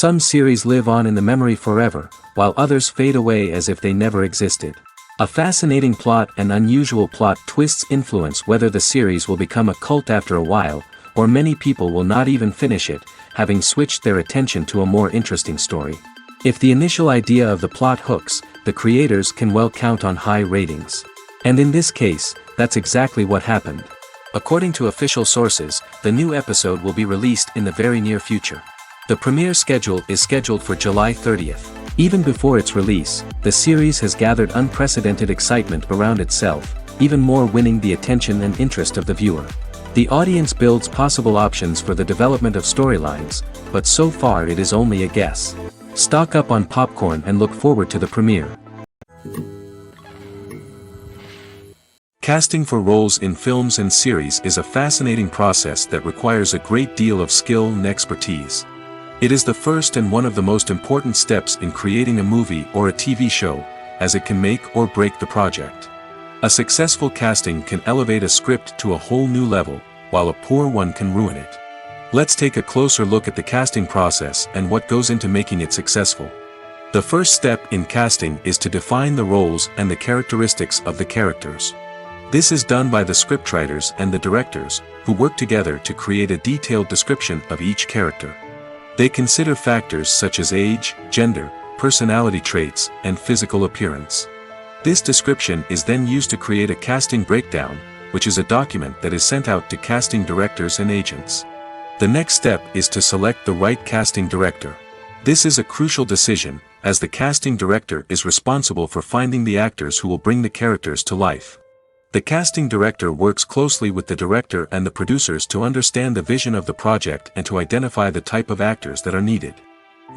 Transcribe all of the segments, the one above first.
Some series live on in the memory forever, while others fade away as if they never existed. A fascinating plot and unusual plot twists influence whether the series will become a cult after a while, or many people will not even finish it, having switched their attention to a more interesting story. If the initial idea of the plot hooks, the creators can well count on high ratings. And in this case, that's exactly what happened. According to official sources, the new episode will be released in the very near future. The premiere schedule is scheduled for July 30th. Even before its release, the series has gathered unprecedented excitement around itself, even more winning the attention and interest of the viewer. The audience builds possible options for the development of storylines, but so far it is only a guess. Stock up on popcorn and look forward to the premiere. Casting for roles in films and series is a fascinating process that requires a great deal of skill and expertise. It is the first and one of the most important steps in creating a movie or a TV show, as it can make or break the project. A successful casting can elevate a script to a whole new level, while a poor one can ruin it. Let's take a closer look at the casting process and what goes into making it successful. The first step in casting is to define the roles and the characteristics of the characters. This is done by the scriptwriters and the directors, who work together to create a detailed description of each character. They consider factors such as age, gender, personality traits, and physical appearance. This description is then used to create a casting breakdown, which is a document that is sent out to casting directors and agents. The next step is to select the right casting director. This is a crucial decision, as the casting director is responsible for finding the actors who will bring the characters to life. The casting director works closely with the director and the producers to understand the vision of the project and to identify the type of actors that are needed.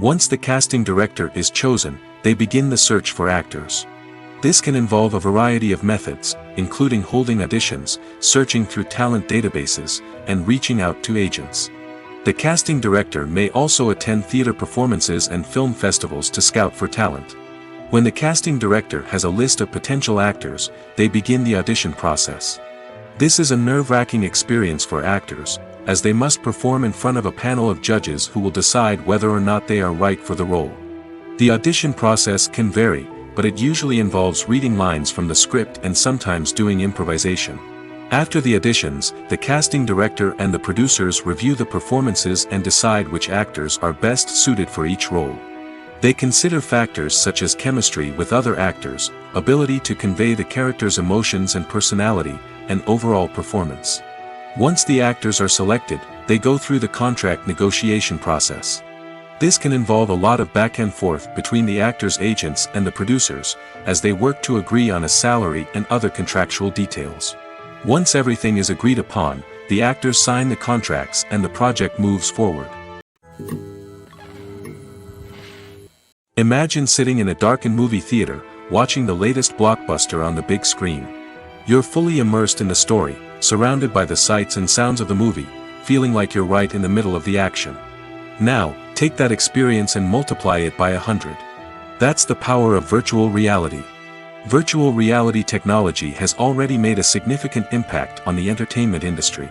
Once the casting director is chosen, they begin the search for actors. This can involve a variety of methods, including holding auditions, searching through talent databases, and reaching out to agents. The casting director may also attend theater performances and film festivals to scout for talent. When the casting director has a list of potential actors, they begin the audition process. This is a nerve-wracking experience for actors, as they must perform in front of a panel of judges who will decide whether or not they are right for the role. The audition process can vary, but it usually involves reading lines from the script and sometimes doing improvisation. After the auditions, the casting director and the producers review the performances and decide which actors are best suited for each role. They consider factors such as chemistry with other actors, ability to convey the character's emotions and personality, and overall performance. Once the actors are selected, they go through the contract negotiation process. This can involve a lot of back and forth between the actors' agents and the producers, as they work to agree on a salary and other contractual details. Once everything is agreed upon, the actors sign the contracts and the project moves forward. Imagine sitting in a darkened movie theater, watching the latest blockbuster on the big screen. You're fully immersed in the story, surrounded by the sights and sounds of the movie, feeling like you're right in the middle of the action. Now, take that experience and multiply it by 100. That's the power of virtual reality. Virtual reality technology has already made a significant impact on the entertainment industry.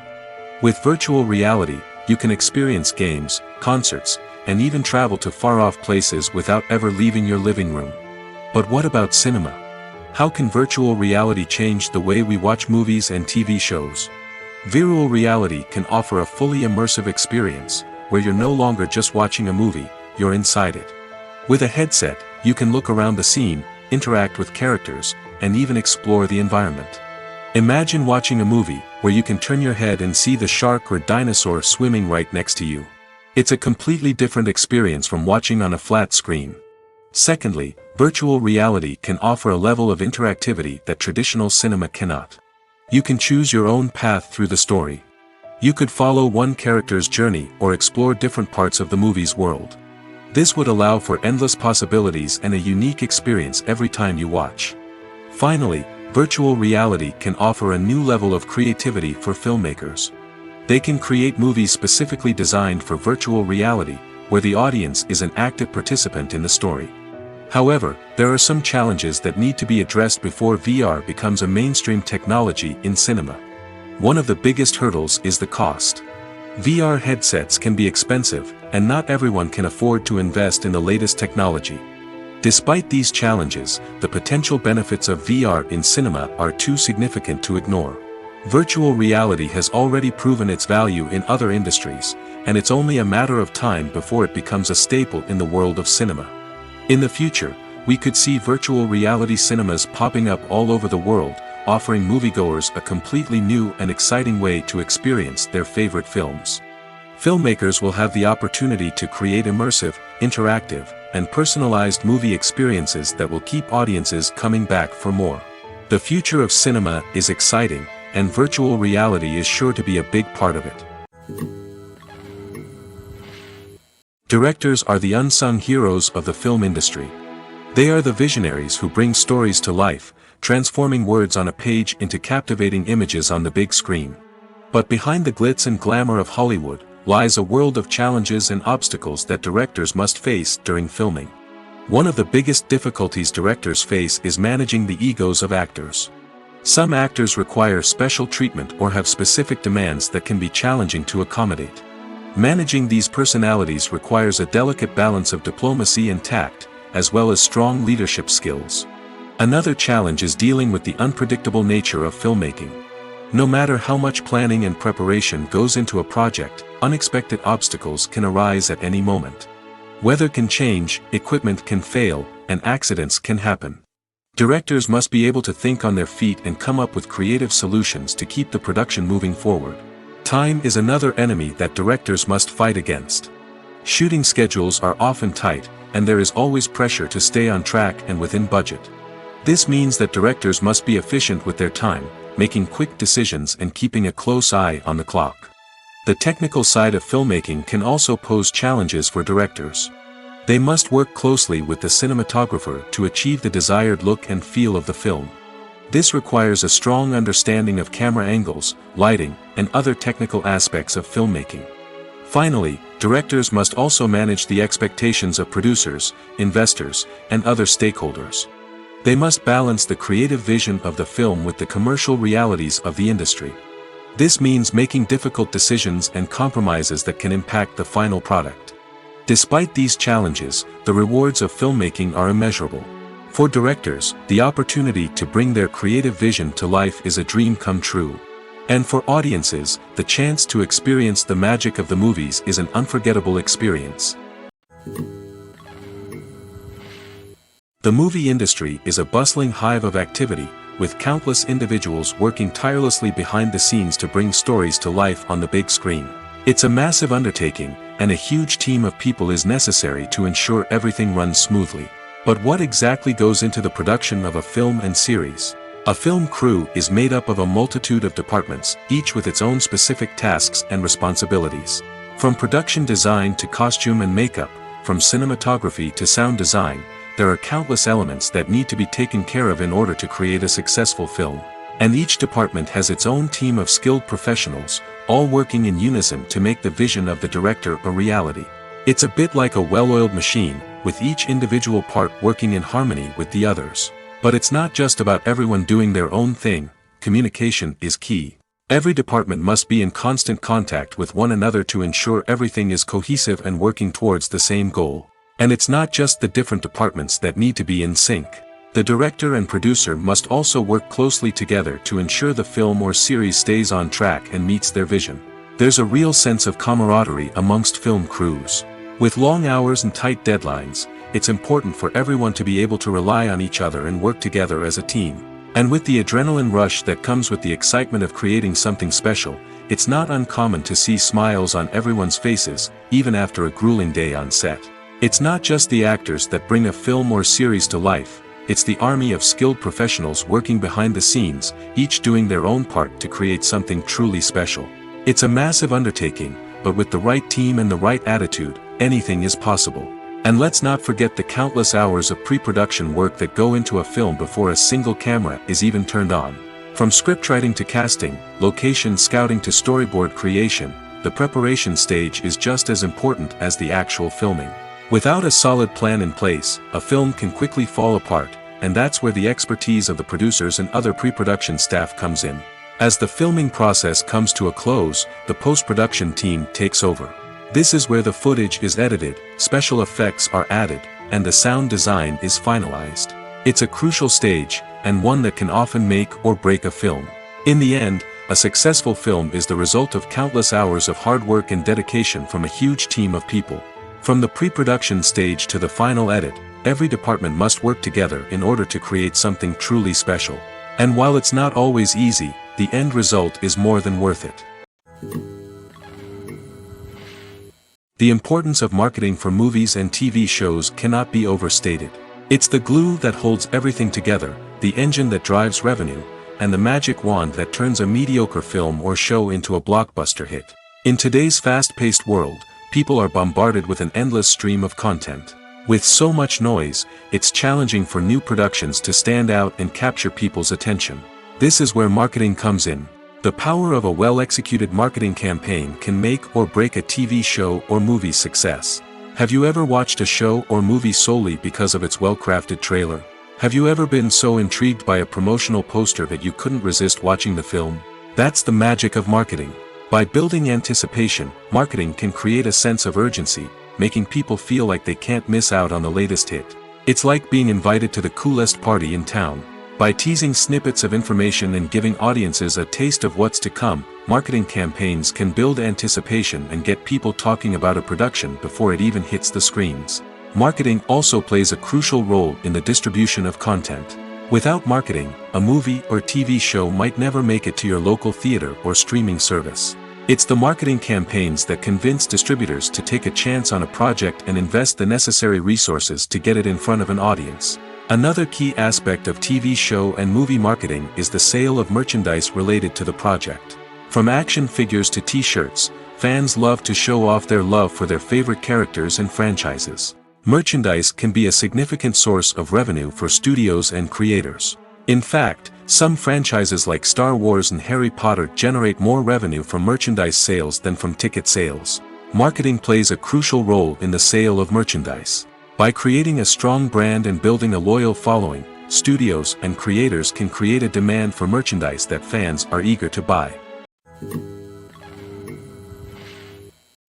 With virtual reality, you can experience games, concerts, and even travel to far-off places without ever leaving your living room. But what about cinema? How can virtual reality change the way we watch movies and TV shows? Virtual reality can offer a fully immersive experience, where you're no longer just watching a movie, you're inside it. With a headset, you can look around the scene, interact with characters, and even explore the environment. Imagine watching a movie, where you can turn your head and see the shark or dinosaur swimming right next to you. It's a completely different experience from watching on a flat screen. Secondly, virtual reality can offer a level of interactivity that traditional cinema cannot. You can choose your own path through the story. You could follow one character's journey or explore different parts of the movie's world. This would allow for endless possibilities and a unique experience every time you watch. Finally, virtual reality can offer a new level of creativity for filmmakers. They can create movies specifically designed for virtual reality, where the audience is an active participant in the story. However, there are some challenges that need to be addressed before VR becomes a mainstream technology in cinema. One of the biggest hurdles is the cost. VR headsets can be expensive, and not everyone can afford to invest in the latest technology. Despite these challenges, the potential benefits of VR in cinema are too significant to ignore. Virtual reality has already proven its value in other industries, and it's only a matter of time before it becomes a staple in the world of cinema. In the future, we could see virtual reality cinemas popping up all over the world, offering moviegoers a completely new and exciting way to experience their favorite films. Filmmakers will have the opportunity to create immersive, interactive, and personalized movie experiences that will keep audiences coming back for more. The future of cinema is exciting, and virtual reality is sure to be a big part of it. Directors are the unsung heroes of the film industry. They are the visionaries who bring stories to life, transforming words on a page into captivating images on the big screen. But behind the glitz and glamour of Hollywood lies a world of challenges and obstacles that directors must face during filming. One of the biggest difficulties directors face is managing the egos of actors. Some actors require special treatment or have specific demands that can be challenging to accommodate. Managing these personalities requires a delicate balance of diplomacy and tact, as well as strong leadership skills. Another challenge is dealing with the unpredictable nature of filmmaking. No matter how much planning and preparation goes into a project, unexpected obstacles can arise at any moment. Weather can change, equipment can fail, and accidents can happen. Directors must be able to think on their feet and come up with creative solutions to keep the production moving forward. Time is another enemy that directors must fight against. Shooting schedules are often tight, and there is always pressure to stay on track and within budget. This means that directors must be efficient with their time, making quick decisions and keeping a close eye on the clock. The technical side of filmmaking can also pose challenges for directors. They must work closely with the cinematographer to achieve the desired look and feel of the film. This requires a strong understanding of camera angles, lighting, and other technical aspects of filmmaking. Finally, directors must also manage the expectations of producers, investors, and other stakeholders. They must balance the creative vision of the film with the commercial realities of the industry. This means making difficult decisions and compromises that can impact the final product. Despite these challenges, the rewards of filmmaking are immeasurable. For directors, the opportunity to bring their creative vision to life is a dream come true. And for audiences, the chance to experience the magic of the movies is an unforgettable experience. The movie industry is a bustling hive of activity, with countless individuals working tirelessly behind the scenes to bring stories to life on the big screen. It's a massive undertaking, and a huge team of people is necessary to ensure everything runs smoothly. But what exactly goes into the production of a film and series? A film crew is made up of a multitude of departments, each with its own specific tasks and responsibilities. From production design to costume and makeup, from cinematography to sound design, there are countless elements that need to be taken care of in order to create a successful film. And each department has its own team of skilled professionals, all working in unison to make the vision of the director a reality. It's a bit like a well-oiled machine, with each individual part working in harmony with the others. But it's not just about everyone doing their own thing. Communication is key. Every department must be in constant contact with one another to ensure everything is cohesive and working towards the same goal. And it's not just the different departments that need to be in sync. The director and producer must also work closely together to ensure the film or series stays on track and meets their vision. There's a real sense of camaraderie amongst film crews. With long hours and tight deadlines, it's important for everyone to be able to rely on each other and work together as a team. And with the adrenaline rush that comes with the excitement of creating something special, it's not uncommon to see smiles on everyone's faces, even after a grueling day on set. It's not just the actors that bring a film or series to life, it's the army of skilled professionals working behind the scenes, each doing their own part to create something truly special. It's a massive undertaking, but with the right team and the right attitude, anything is possible. And let's not forget the countless hours of pre-production work that go into a film before a single camera is even turned on. From scriptwriting to casting, location scouting to storyboard creation, the preparation stage is just as important as the actual filming. Without a solid plan in place, a film can quickly fall apart, and that's where the expertise of the producers and other pre-production staff comes in. As the filming process comes to a close, the post-production team takes over. This is where the footage is edited, special effects are added, and the sound design is finalized. It's a crucial stage, and one that can often make or break a film. In the end, a successful film is the result of countless hours of hard work and dedication from a huge team of people. From the pre-production stage to the final edit, every department must work together in order to create something truly special. And while it's not always easy, the end result is more than worth it. The importance of marketing for movies and TV shows cannot be overstated. It's the glue that holds everything together, the engine that drives revenue, and the magic wand that turns a mediocre film or show into a blockbuster hit. In today's fast-paced world, people are bombarded with an endless stream of content. With so much noise, it's challenging for new productions to stand out and capture people's attention. This is where marketing comes in. The power of a well-executed marketing campaign can make or break a TV show or movie's success. Have you ever watched a show or movie solely because of its well-crafted trailer? Have you ever been so intrigued by a promotional poster that you couldn't resist watching the film? That's the magic of marketing. By building anticipation, marketing can create a sense of urgency, making people feel like they can't miss out on the latest hit. It's like being invited to the coolest party in town. By teasing snippets of information and giving audiences a taste of what's to come, marketing campaigns can build anticipation and get people talking about a production before it even hits the screens. Marketing also plays a crucial role in the distribution of content. Without marketing, a movie or TV show might never make it to your local theater or streaming service. It's the marketing campaigns that convince distributors to take a chance on a project and invest the necessary resources to get it in front of an audience. Another key aspect of TV show and movie marketing is the sale of merchandise related to the project. From action figures to t-shirts, fans love to show off their love for their favorite characters and franchises. Merchandise can be a significant source of revenue for studios and creators. In fact, some franchises like Star Wars and Harry Potter generate more revenue from merchandise sales than from ticket sales. Marketing plays a crucial role in the sale of merchandise. By creating a strong brand and building a loyal following, studios and creators can create a demand for merchandise that fans are eager to buy.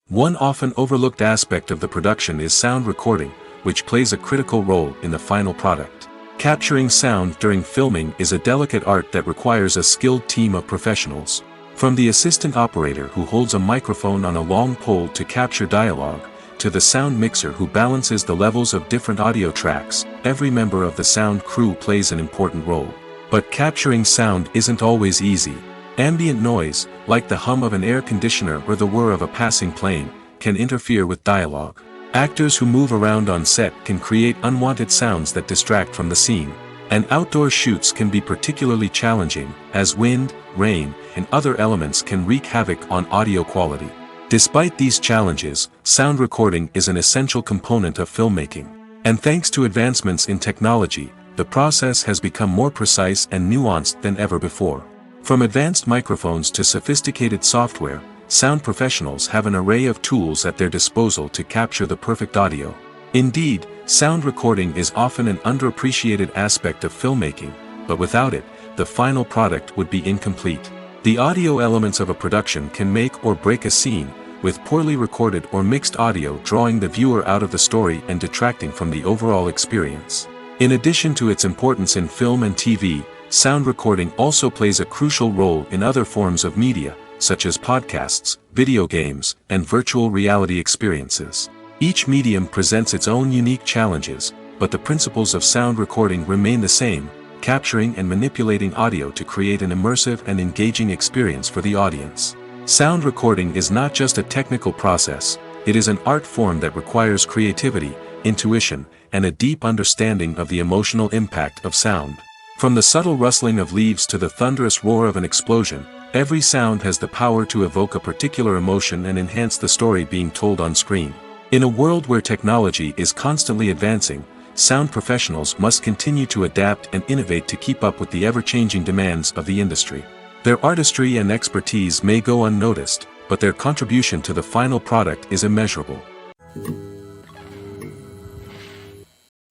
One often overlooked aspect of the production is sound recording, which plays a critical role in the final product. Capturing sound during filming is a delicate art that requires a skilled team of professionals. From the assistant operator who holds a microphone on a long pole to capture dialogue, to the sound mixer who balances the levels of different audio tracks, every member of the sound crew plays an important role. But capturing sound isn't always easy. Ambient noise, like the hum of an air conditioner or the whir of a passing plane, can interfere with dialogue. Actors who move around on set can create unwanted sounds that distract from the scene. And outdoor shoots can be particularly challenging, as wind, rain, and other elements can wreak havoc on audio quality. Despite these challenges, sound recording is an essential component of filmmaking. And thanks to advancements in technology, the process has become more precise and nuanced than ever before. From advanced microphones to sophisticated software, sound professionals have an array of tools at their disposal to capture the perfect audio. Indeed, sound recording is often an underappreciated aspect of filmmaking, but without it, the final product would be incomplete. The audio elements of a production can make or break a scene, with poorly recorded or mixed audio drawing the viewer out of the story and detracting from the overall experience. In addition to its importance in film and TV, sound recording also plays a crucial role in other forms of media, such as podcasts, video games, and virtual reality experiences. Each medium presents its own unique challenges, but the principles of sound recording remain the same, capturing and manipulating audio to create an immersive and engaging experience for the audience. Sound recording is not just a technical process, it is an art form that requires creativity, intuition, and a deep understanding of the emotional impact of sound. From the subtle rustling of leaves to the thunderous roar of an explosion, every sound has the power to evoke a particular emotion and enhance the story being told on screen. In a world where technology is constantly advancing, sound professionals must continue to adapt and innovate to keep up with the ever-changing demands of the industry. Their artistry and expertise may go unnoticed, but their contribution to the final product is immeasurable.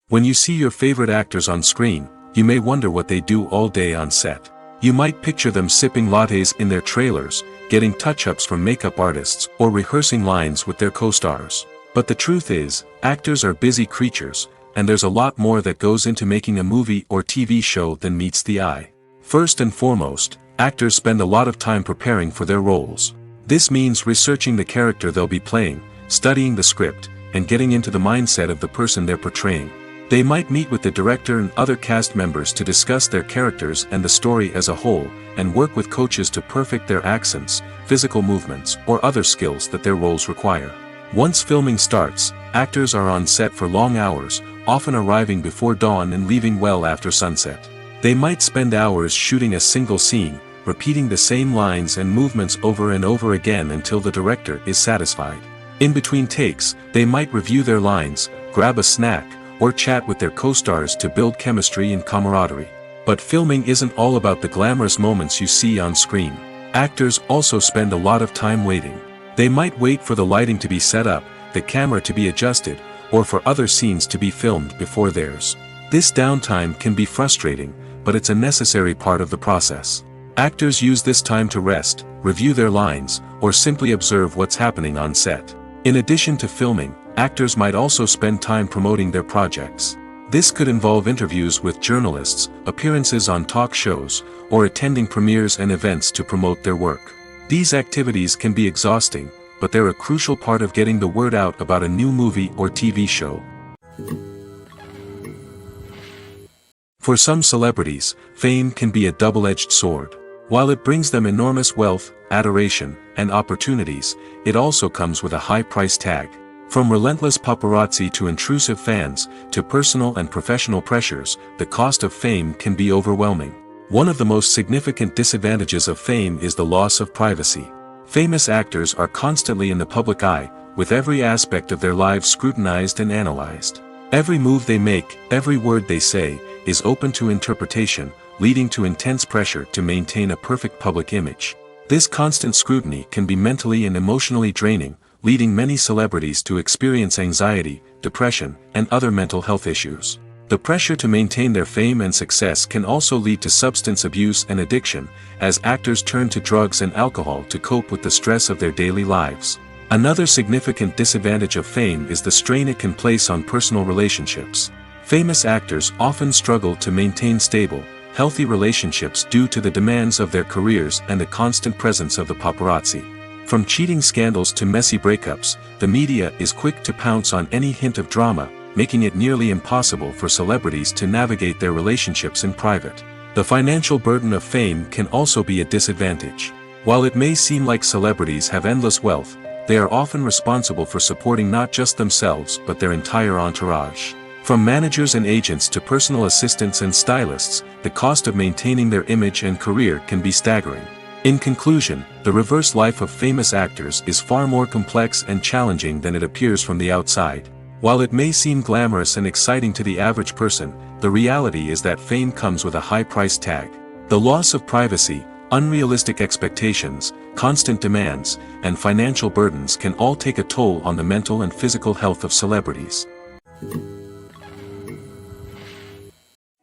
When you see your favorite actors on screen, you may wonder what they do all day on set. You might picture them sipping lattes in their trailers, getting touch-ups from makeup artists, or rehearsing lines with their co-stars. But the truth is, actors are busy creatures, and there's a lot more that goes into making a movie or TV show than meets the eye. First and foremost, actors spend a lot of time preparing for their roles. This means researching the character they'll be playing, studying the script, and getting into the mindset of the person they're portraying. They might meet with the director and other cast members to discuss their characters and the story as a whole, and work with coaches to perfect their accents, physical movements, or other skills that their roles require. Once filming starts, actors are on set for long hours, often arriving before dawn and leaving well after sunset. They might spend hours shooting a single scene, repeating the same lines and movements over and over again until the director is satisfied. In between takes, they might review their lines, grab a snack, or chat with their co-stars to build chemistry and camaraderie. But filming isn't all about the glamorous moments you see on screen. Actors also spend a lot of time waiting. They might wait for the lighting to be set up, the camera to be adjusted, or for other scenes to be filmed before theirs. This downtime can be frustrating, but it's a necessary part of the process. Actors use this time to rest, review their lines, or simply observe what's happening on set. In addition to filming, actors might also spend time promoting their projects. This could involve interviews with journalists, appearances on talk shows, or attending premieres and events to promote their work. These activities can be exhausting, but they're a crucial part of getting the word out about a new movie or TV show. For some celebrities, fame can be a double-edged sword. While it brings them enormous wealth, adoration, and opportunities, it also comes with a high price tag. From relentless paparazzi to intrusive fans, to personal and professional pressures, the cost of fame can be overwhelming. One of the most significant disadvantages of fame is the loss of privacy. Famous actors are constantly in the public eye, with every aspect of their lives scrutinized and analyzed. Every move they make, every word they say, is open to interpretation, leading to intense pressure to maintain a perfect public image. This constant scrutiny can be mentally and emotionally draining, leading many celebrities to experience anxiety, depression, and other mental health issues. The pressure to maintain their fame and success can also lead to substance abuse and addiction, as actors turn to drugs and alcohol to cope with the stress of their daily lives. Another significant disadvantage of fame is the strain it can place on personal relationships. Famous actors often struggle to maintain stable, healthy relationships due to the demands of their careers and the constant presence of the paparazzi. From cheating scandals to messy breakups, the media is quick to pounce on any hint of drama, making it nearly impossible for celebrities to navigate their relationships in private. The financial burden of fame can also be a disadvantage. While it may seem like celebrities have endless wealth, they are often responsible for supporting not just themselves but their entire entourage. From managers and agents to personal assistants and stylists, the cost of maintaining their image and career can be staggering. In conclusion, the reverse life of famous actors is far more complex and challenging than it appears from the outside. While it may seem glamorous and exciting to the average person, the reality is that fame comes with a high price tag. The loss of privacy, unrealistic expectations, constant demands, and financial burdens can all take a toll on the mental and physical health of celebrities.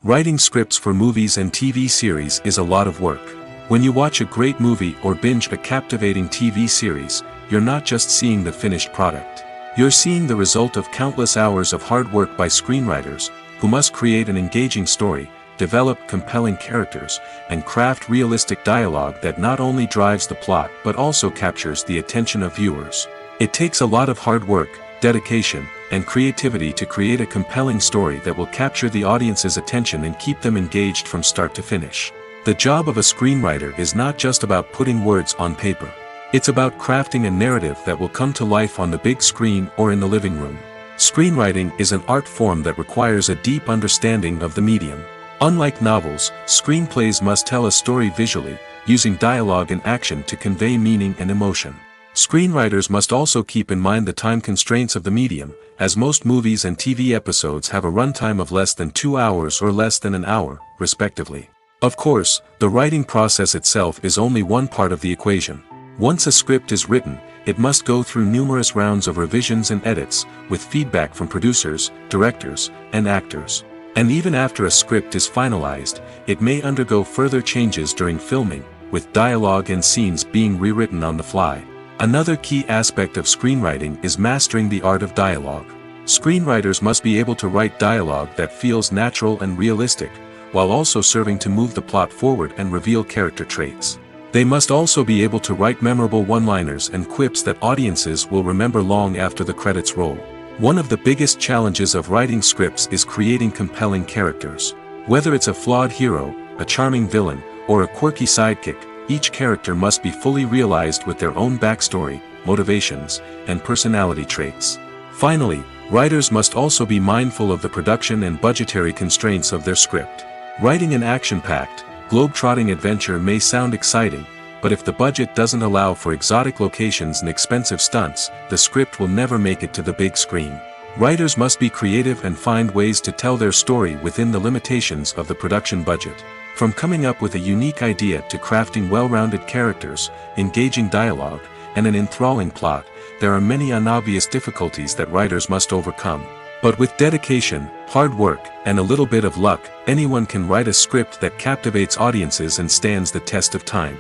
Writing scripts for movies and TV series is a lot of work. When you watch a great movie or binge a captivating TV series, you're not just seeing the finished product. You're seeing the result of countless hours of hard work by screenwriters, who must create an engaging story, develop compelling characters, and craft realistic dialogue that not only drives the plot but also captures the attention of viewers. It takes a lot of hard work, dedication, and creativity to create a compelling story that will capture the audience's attention and keep them engaged from start to finish. The job of a screenwriter is not just about putting words on paper. It's about crafting a narrative that will come to life on the big screen or in the living room. Screenwriting is an art form that requires a deep understanding of the medium. Unlike novels, screenplays must tell a story visually, using dialogue and action to convey meaning and emotion. Screenwriters must also keep in mind the time constraints of the medium, as most movies and TV episodes have a runtime of less than 2 hours or less than an hour, respectively. Of course, the writing process itself is only one part of the equation. Once a script is written, it must go through numerous rounds of revisions and edits, with feedback from producers, directors, and actors. And even after a script is finalized, it may undergo further changes during filming, with dialogue and scenes being rewritten on the fly. Another key aspect of screenwriting is mastering the art of dialogue. Screenwriters must be able to write dialogue that feels natural and realistic, while also serving to move the plot forward and reveal character traits. They must also be able to write memorable one-liners and quips that audiences will remember long after the credits roll. One of the biggest challenges of writing scripts is creating compelling characters. Whether it's a flawed hero, a charming villain, or a quirky sidekick, each character must be fully realized with their own backstory, motivations, and personality traits. Finally, writers must also be mindful of the production and budgetary constraints of their script. Writing an action-packed, globe-trotting adventure may sound exciting, but if the budget doesn't allow for exotic locations and expensive stunts, the script will never make it to the big screen. Writers must be creative and find ways to tell their story within the limitations of the production budget. From coming up with a unique idea to crafting well-rounded characters, engaging dialogue, and an enthralling plot, there are many unobvious difficulties that writers must overcome. But with dedication, hard work, and a little bit of luck, anyone can write a script that captivates audiences and stands the test of time.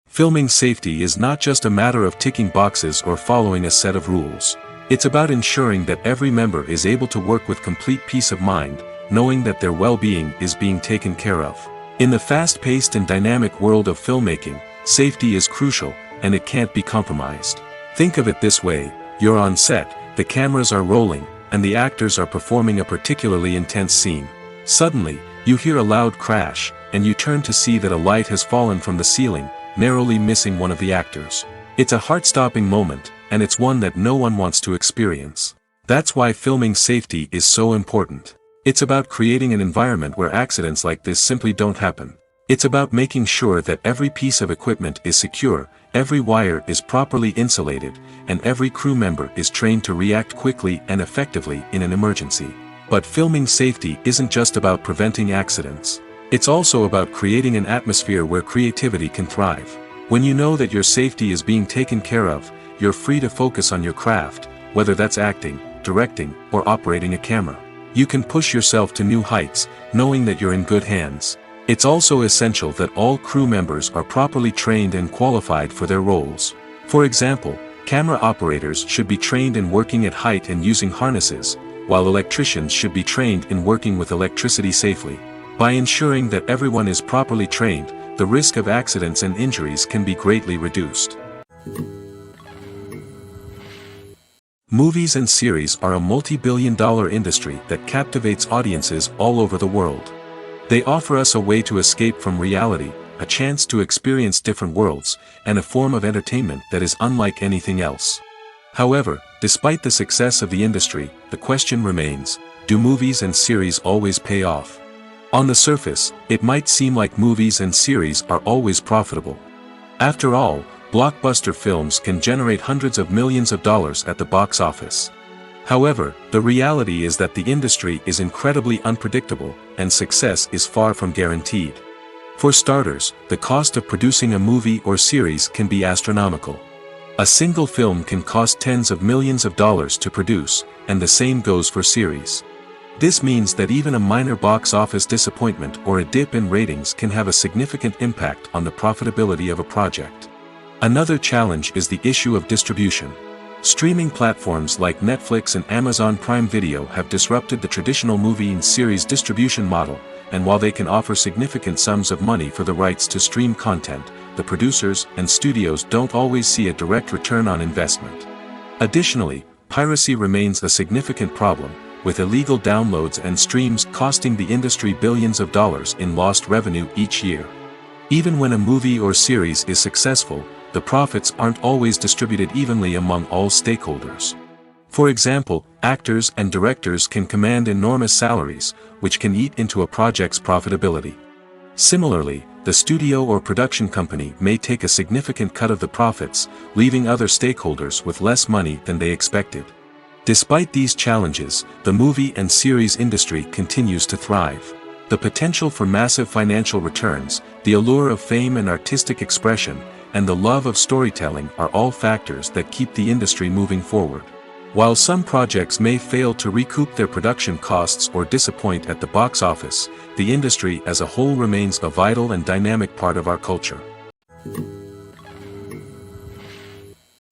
Filming safety is not just a matter of ticking boxes or following a set of rules. It's about ensuring that every member is able to work with complete peace of mind, knowing that their well-being is being taken care of. In the fast-paced and dynamic world of filmmaking, safety is crucial, and it can't be compromised. Think of it this way: you're on set, the cameras are rolling, and the actors are performing a particularly intense scene. Suddenly, you hear a loud crash, and you turn to see that a light has fallen from the ceiling, narrowly missing one of the actors. It's a heart-stopping moment, and it's one that no one wants to experience. That's why filming safety is so important. It's about creating an environment where accidents like this simply don't happen. It's about making sure that every piece of equipment is secure, every wire is properly insulated, and every crew member is trained to react quickly and effectively in an emergency. But filming safety isn't just about preventing accidents. It's also about creating an atmosphere where creativity can thrive. When you know that your safety is being taken care of, you're free to focus on your craft, whether that's acting, directing, or operating a camera. You can push yourself to new heights, knowing that you're in good hands. It's also essential that all crew members are properly trained and qualified for their roles. For example, camera operators should be trained in working at height and using harnesses, while electricians should be trained in working with electricity safely. By ensuring that everyone is properly trained, the risk of accidents and injuries can be greatly reduced. Movies and series are a multi-billion-dollar industry that captivates audiences all over the world. They offer us a way to escape from reality, a chance to experience different worlds, and a form of entertainment that is unlike anything else. However, despite the success of the industry, the question remains: do movies and series always pay off? On the surface, it might seem like movies and series are always profitable. After all, blockbuster films can generate hundreds of millions of dollars at the box office. However, the reality is that the industry is incredibly unpredictable, and success is far from guaranteed. For starters, the cost of producing a movie or series can be astronomical. A single film can cost tens of millions of dollars to produce, and the same goes for series. This means that even a minor box office disappointment or a dip in ratings can have a significant impact on the profitability of a project. Another challenge is the issue of distribution. Streaming platforms like Netflix and Amazon Prime Video have disrupted the traditional movie and series distribution model, and while they can offer significant sums of money for the rights to stream content, the producers and studios don't always see a direct return on investment. Additionally, piracy remains a significant problem, with illegal downloads and streams costing the industry billions of dollars in lost revenue each year. Even when a movie or series is successful, the profits aren't always distributed evenly among all stakeholders. For example, actors and directors can command enormous salaries, which can eat into a project's profitability. Similarly, the studio or production company may take a significant cut of the profits, leaving other stakeholders with less money than they expected. Despite these challenges, the movie and series industry continues to thrive. The potential for massive financial returns, the allure of fame and artistic expression, and the love of storytelling are all factors that keep the industry moving forward. While some projects may fail to recoup their production costs or disappoint at the box office, the industry as a whole remains a vital and dynamic part of our culture.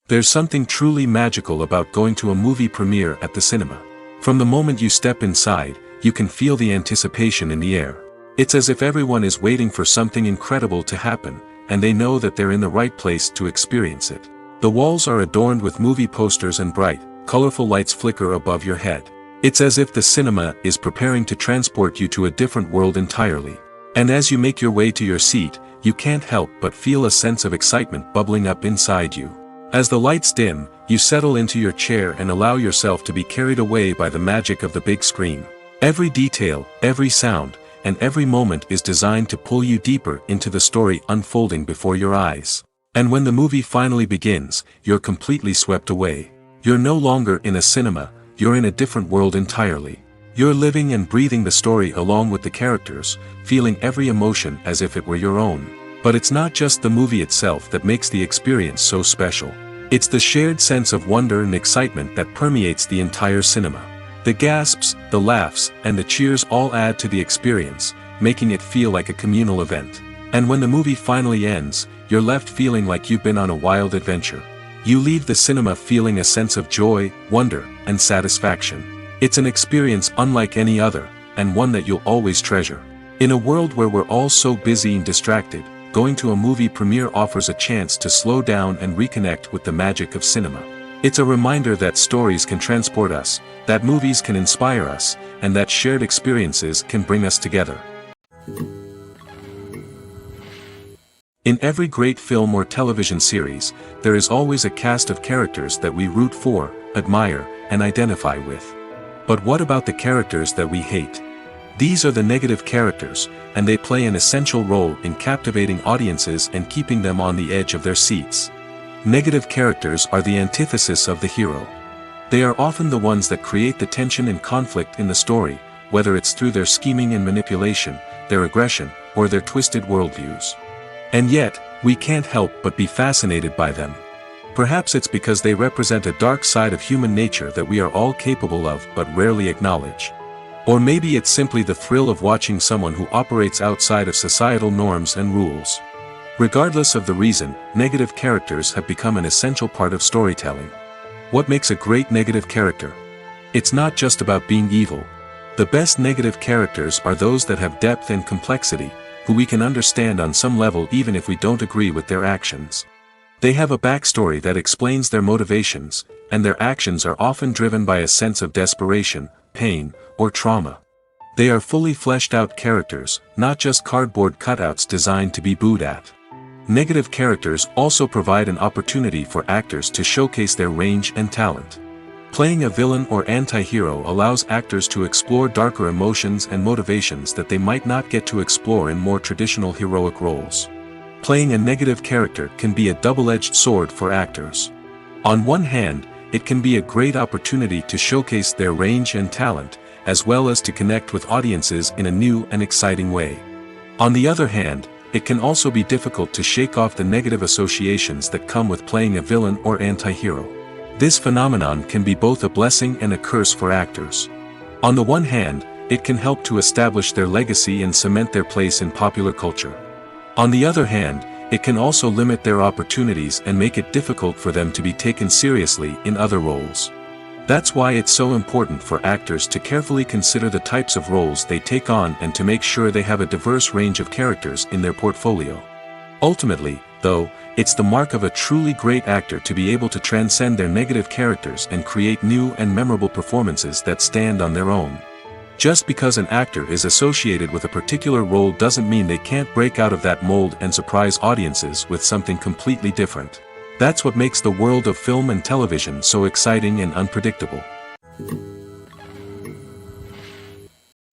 There's something truly magical about going to a movie premiere at the cinema. From the moment you step inside, you can feel the anticipation in the air. It's as if everyone is waiting for something incredible to happen, and they know that they're in the right place to experience it. The walls are adorned with movie posters and bright, colorful lights flicker above your head. It's as if the cinema is preparing to transport you to a different world entirely. And as you make your way to your seat, you can't help but feel a sense of excitement bubbling up inside you. As the lights dim, you settle into your chair and allow yourself to be carried away by the magic of the big screen. Every detail, every sound, and every moment is designed to pull you deeper into the story unfolding before your eyes. And when the movie finally begins, you're completely swept away. You're no longer in a cinema, you're in a different world entirely. You're living and breathing the story along with the characters, feeling every emotion as if it were your own. But it's not just the movie itself that makes the experience so special. It's the shared sense of wonder and excitement that permeates the entire cinema. The gasps, the laughs, and the cheers all add to the experience, making it feel like a communal event. And when the movie finally ends, you're left feeling like you've been on a wild adventure. You leave the cinema feeling a sense of joy, wonder, and satisfaction. It's an experience unlike any other, and one that you'll always treasure. In a world where we're all so busy and distracted, going to a movie premiere offers a chance to slow down and reconnect with the magic of cinema. It's a reminder that stories can transport us, that movies can inspire us, and that shared experiences can bring us together. In every great film or television series, there is always a cast of characters that we root for, admire, and identify with. But what about the characters that we hate? These are the negative characters, and they play an essential role in captivating audiences and keeping them on the edge of their seats. Negative characters are the antithesis of the hero. They are often the ones that create the tension and conflict in the story, whether it's through their scheming and manipulation, their aggression, or their twisted worldviews. And yet, we can't help but be fascinated by them. Perhaps it's because they represent a dark side of human nature that we are all capable of but rarely acknowledge. Or maybe it's simply the thrill of watching someone who operates outside of societal norms and rules. Regardless of the reason, negative characters have become an essential part of storytelling. What makes a great negative character? It's not just about being evil. The best negative characters are those that have depth and complexity, who we can understand on some level even if we don't agree with their actions. They have a backstory that explains their motivations, and their actions are often driven by a sense of desperation, pain, or trauma. They are fully fleshed out characters, not just cardboard cutouts designed to be booed at. Negative characters also provide an opportunity for actors to showcase their range and talent. Playing a villain or anti-hero allows actors to explore darker emotions and motivations that they might not get to explore in more traditional heroic roles. Playing a negative character can be a double-edged sword for actors. On one hand, it can be a great opportunity to showcase their range and talent, as well as to connect with audiences in a new and exciting way. On the other hand, it can also be difficult to shake off the negative associations that come with playing a villain or anti-hero. This phenomenon can be both a blessing and a curse for actors. On the one hand, it can help to establish their legacy and cement their place in popular culture. On the other hand, it can also limit their opportunities and make it difficult for them to be taken seriously in other roles. That's why it's so important for actors to carefully consider the types of roles they take on and to make sure they have a diverse range of characters in their portfolio. Ultimately, though, it's the mark of a truly great actor to be able to transcend their negative characters and create new and memorable performances that stand on their own. Just because an actor is associated with a particular role doesn't mean they can't break out of that mold and surprise audiences with something completely different. That's what makes the world of film and television so exciting and unpredictable.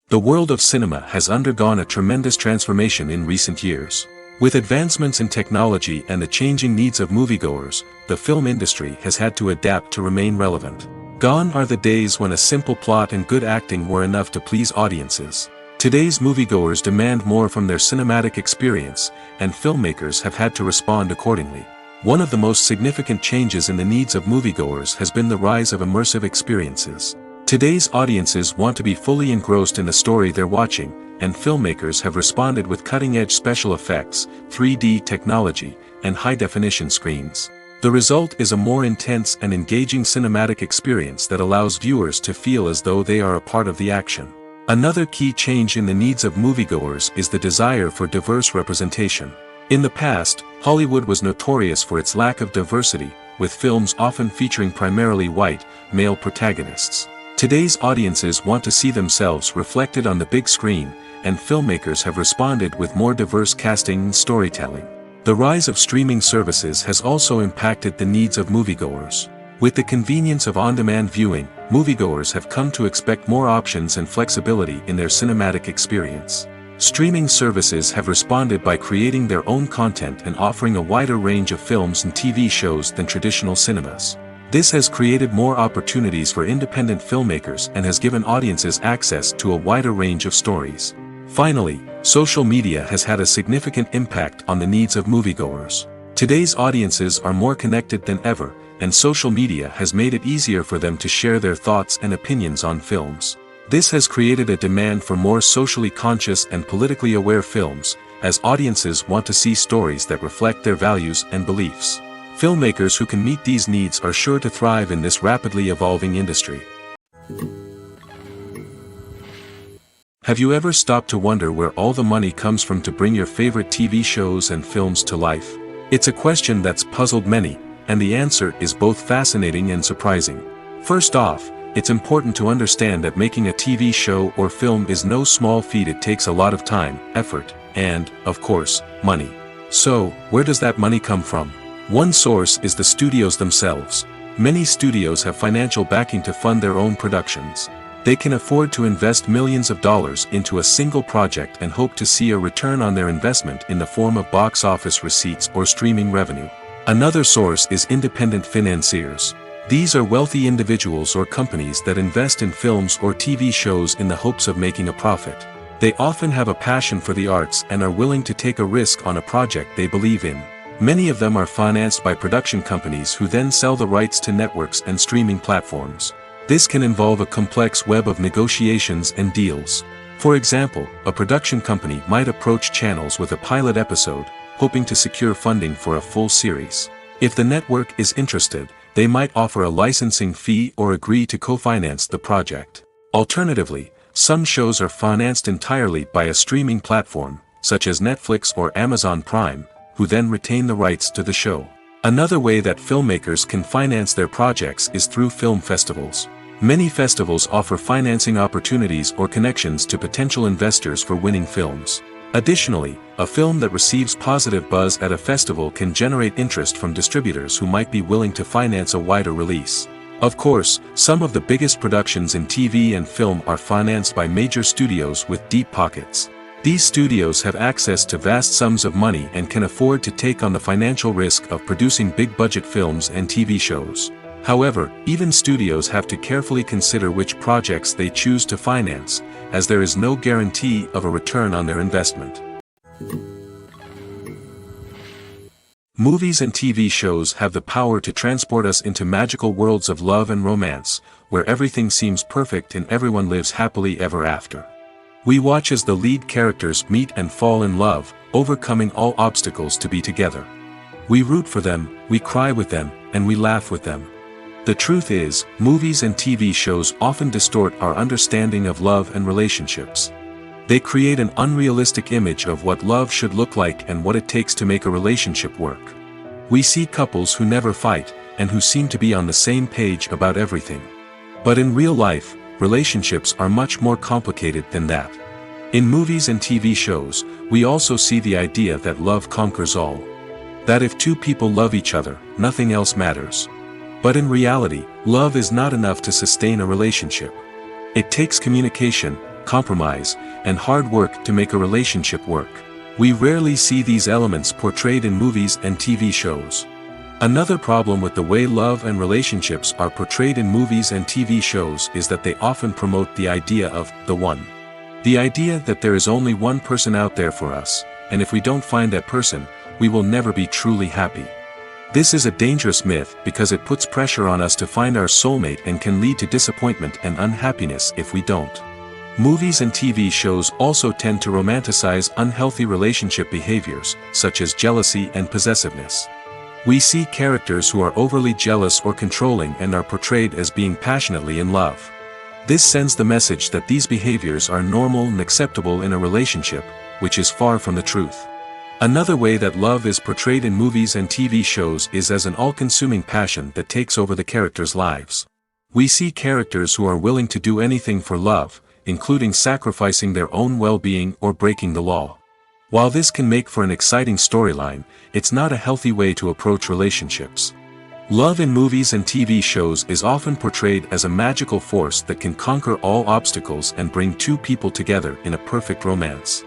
The world of cinema has undergone a tremendous transformation in recent years. With advancements in technology and the changing needs of moviegoers, the film industry has had to adapt to remain relevant. Gone are the days when a simple plot and good acting were enough to please audiences. Today's moviegoers demand more from their cinematic experience, and filmmakers have had to respond accordingly. One of the most significant changes in the needs of moviegoers has been the rise of immersive experiences. Today's audiences want to be fully engrossed in the story they're watching, and filmmakers have responded with cutting-edge special effects, 3D technology, and high-definition screens. The result is a more intense and engaging cinematic experience that allows viewers to feel as though they are a part of the action. Another key change in the needs of moviegoers is the desire for diverse representation. In the past, Hollywood was notorious for its lack of diversity, with films often featuring primarily white, male protagonists. Today's audiences want to see themselves reflected on the big screen, and filmmakers have responded with more diverse casting and storytelling. The rise of streaming services has also impacted the needs of moviegoers. With the convenience of on-demand viewing, moviegoers have come to expect more options and flexibility in their cinematic experience. Streaming services have responded by creating their own content and offering a wider range of films and TV shows than traditional cinemas. This has created more opportunities for independent filmmakers and has given audiences access to a wider range of stories. Finally, social media has had a significant impact on the needs of moviegoers. Today's audiences are more connected than ever, and social media has made it easier for them to share their thoughts and opinions on films. This has created a demand for more socially conscious and politically aware films, as audiences want to see stories that reflect their values and beliefs. Filmmakers who can meet these needs are sure to thrive in this rapidly evolving industry. Have you ever stopped to wonder where all the money comes from to bring your favorite TV shows and films to life? It's a question that's puzzled many, and the answer is both fascinating and surprising. First off, it's important to understand that making a TV show or film is no small feat. It takes a lot of time, effort, and, of course, money. So, where does that money come from? One source is the studios themselves. Many studios have financial backing to fund their own productions. They can afford to invest millions of dollars into a single project and hope to see a return on their investment in the form of box office receipts or streaming revenue. Another source is independent financiers. These are wealthy individuals or companies that invest in films or TV shows in the hopes of making a profit. They often have a passion for the arts and are willing to take a risk on a project they believe in. Many of them are financed by production companies who then sell the rights to networks and streaming platforms. This can involve a complex web of negotiations and deals. For example, a production company might approach channels with a pilot episode, hoping to secure funding for a full series. If the network is interested, they might offer a licensing fee or agree to co-finance the project. Alternatively, some shows are financed entirely by a streaming platform, such as Netflix or Amazon Prime, who then retain the rights to the show. Another way that filmmakers can finance their projects is through film festivals. Many festivals offer financing opportunities or connections to potential investors for winning films. Additionally, a film that receives positive buzz at a festival can generate interest from distributors who might be willing to finance a wider release. Of course, some of the biggest productions in TV and film are financed by major studios with deep pockets. These studios have access to vast sums of money and can afford to take on the financial risk of producing big-budget films and TV shows. However, even studios have to carefully consider which projects they choose to finance, as there is no guarantee of a return on their investment. Movies and TV shows have the power to transport us into magical worlds of love and romance, where everything seems perfect and everyone lives happily ever after. We watch as the lead characters meet and fall in love, overcoming all obstacles to be together. We root for them, we cry with them, and we laugh with them. The truth is, movies and TV shows often distort our understanding of love and relationships. They create an unrealistic image of what love should look like and what it takes to make a relationship work. We see couples who never fight, and who seem to be on the same page about everything. But in real life, relationships are much more complicated than that. In movies and TV shows, we also see the idea that love conquers all. That if two people love each other, nothing else matters. But in reality, love is not enough to sustain a relationship. It takes communication, compromise, and hard work to make a relationship work. We rarely see these elements portrayed in movies and TV shows. Another problem with the way love and relationships are portrayed in movies and TV shows is that they often promote the idea of the one. The idea that there is only one person out there for us, and if we don't find that person, we will never be truly happy. This is a dangerous myth because it puts pressure on us to find our soulmate and can lead to disappointment and unhappiness if we don't. Movies and TV shows also tend to romanticize unhealthy relationship behaviors, such as jealousy and possessiveness. We see characters who are overly jealous or controlling and are portrayed as being passionately in love. This sends the message that these behaviors are normal and acceptable in a relationship, which is far from the truth. Another way that love is portrayed in movies and TV shows is as an all-consuming passion that takes over the characters' lives. We see characters who are willing to do anything for love, including sacrificing their own well-being or breaking the law. While this can make for an exciting storyline, it's not a healthy way to approach relationships. Love in movies and TV shows is often portrayed as a magical force that can conquer all obstacles and bring two people together in a perfect romance.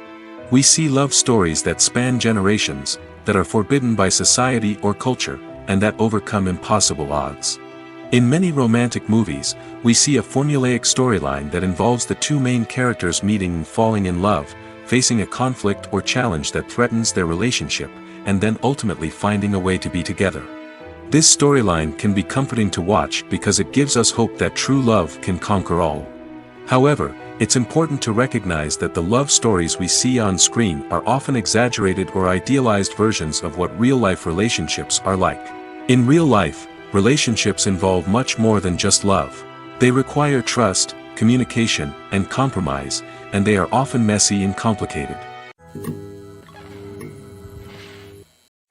We see love stories that span generations, that are forbidden by society or culture, and that overcome impossible odds. In many romantic movies, we see a formulaic storyline that involves the two main characters meeting and falling in love, facing a conflict or challenge that threatens their relationship, and then ultimately finding a way to be together. This storyline can be comforting to watch because it gives us hope that true love can conquer all. However, it's important to recognize that the love stories we see on screen are often exaggerated or idealized versions of what real-life relationships are like. In real life, relationships involve much more than just love. They require trust, communication, and compromise, and they are often messy and complicated.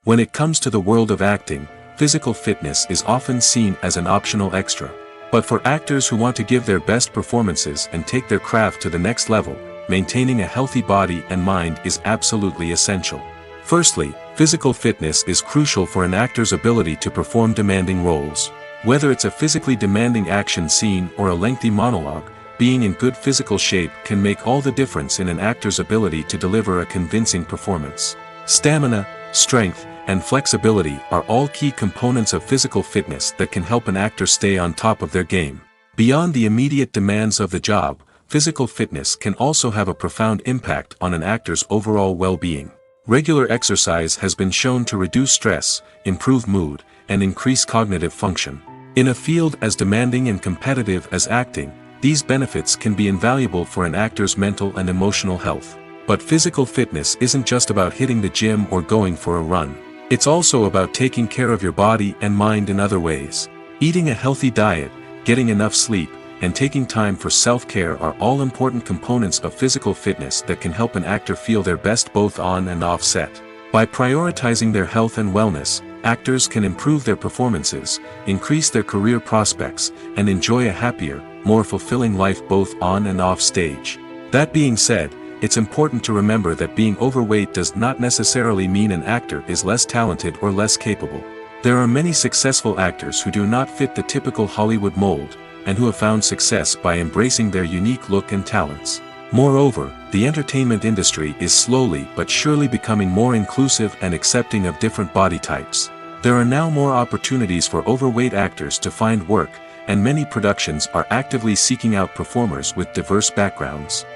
When it comes to the world of acting, physical fitness is often seen as an optional extra. But for actors who want to give their best performances and take their craft to the next level, maintaining a healthy body and mind is absolutely essential. Firstly, physical fitness is crucial for an actor's ability to perform demanding roles. Whether it's a physically demanding action scene or a lengthy monologue, being in good physical shape can make all the difference in an actor's ability to deliver a convincing performance. Stamina, strength, and flexibility are all key components of physical fitness that can help an actor stay on top of their game. Beyond the immediate demands of the job, physical fitness can also have a profound impact on an actor's overall well-being. Regular exercise has been shown to reduce stress, improve mood, and increase cognitive function. In a field as demanding and competitive as acting, these benefits can be invaluable for an actor's mental and emotional health. But physical fitness isn't just about hitting the gym or going for a run. It's also about taking care of your body and mind in other ways. Eating a healthy diet, getting enough sleep, and taking time for self-care are all important components of physical fitness that can help an actor feel their best both on and off set. By prioritizing their health and wellness, actors can improve their performances, increase their career prospects, and enjoy a happier, more fulfilling life both on and off stage. That being said, it's important to remember that being overweight does not necessarily mean an actor is less talented or less capable. There are many successful actors who do not fit the typical Hollywood mold, and who have found success by embracing their unique look and talents. Moreover, the entertainment industry is slowly but surely becoming more inclusive and accepting of different body types. There are now more opportunities for overweight actors to find work, and many productions are actively seeking out performers with diverse backgrounds.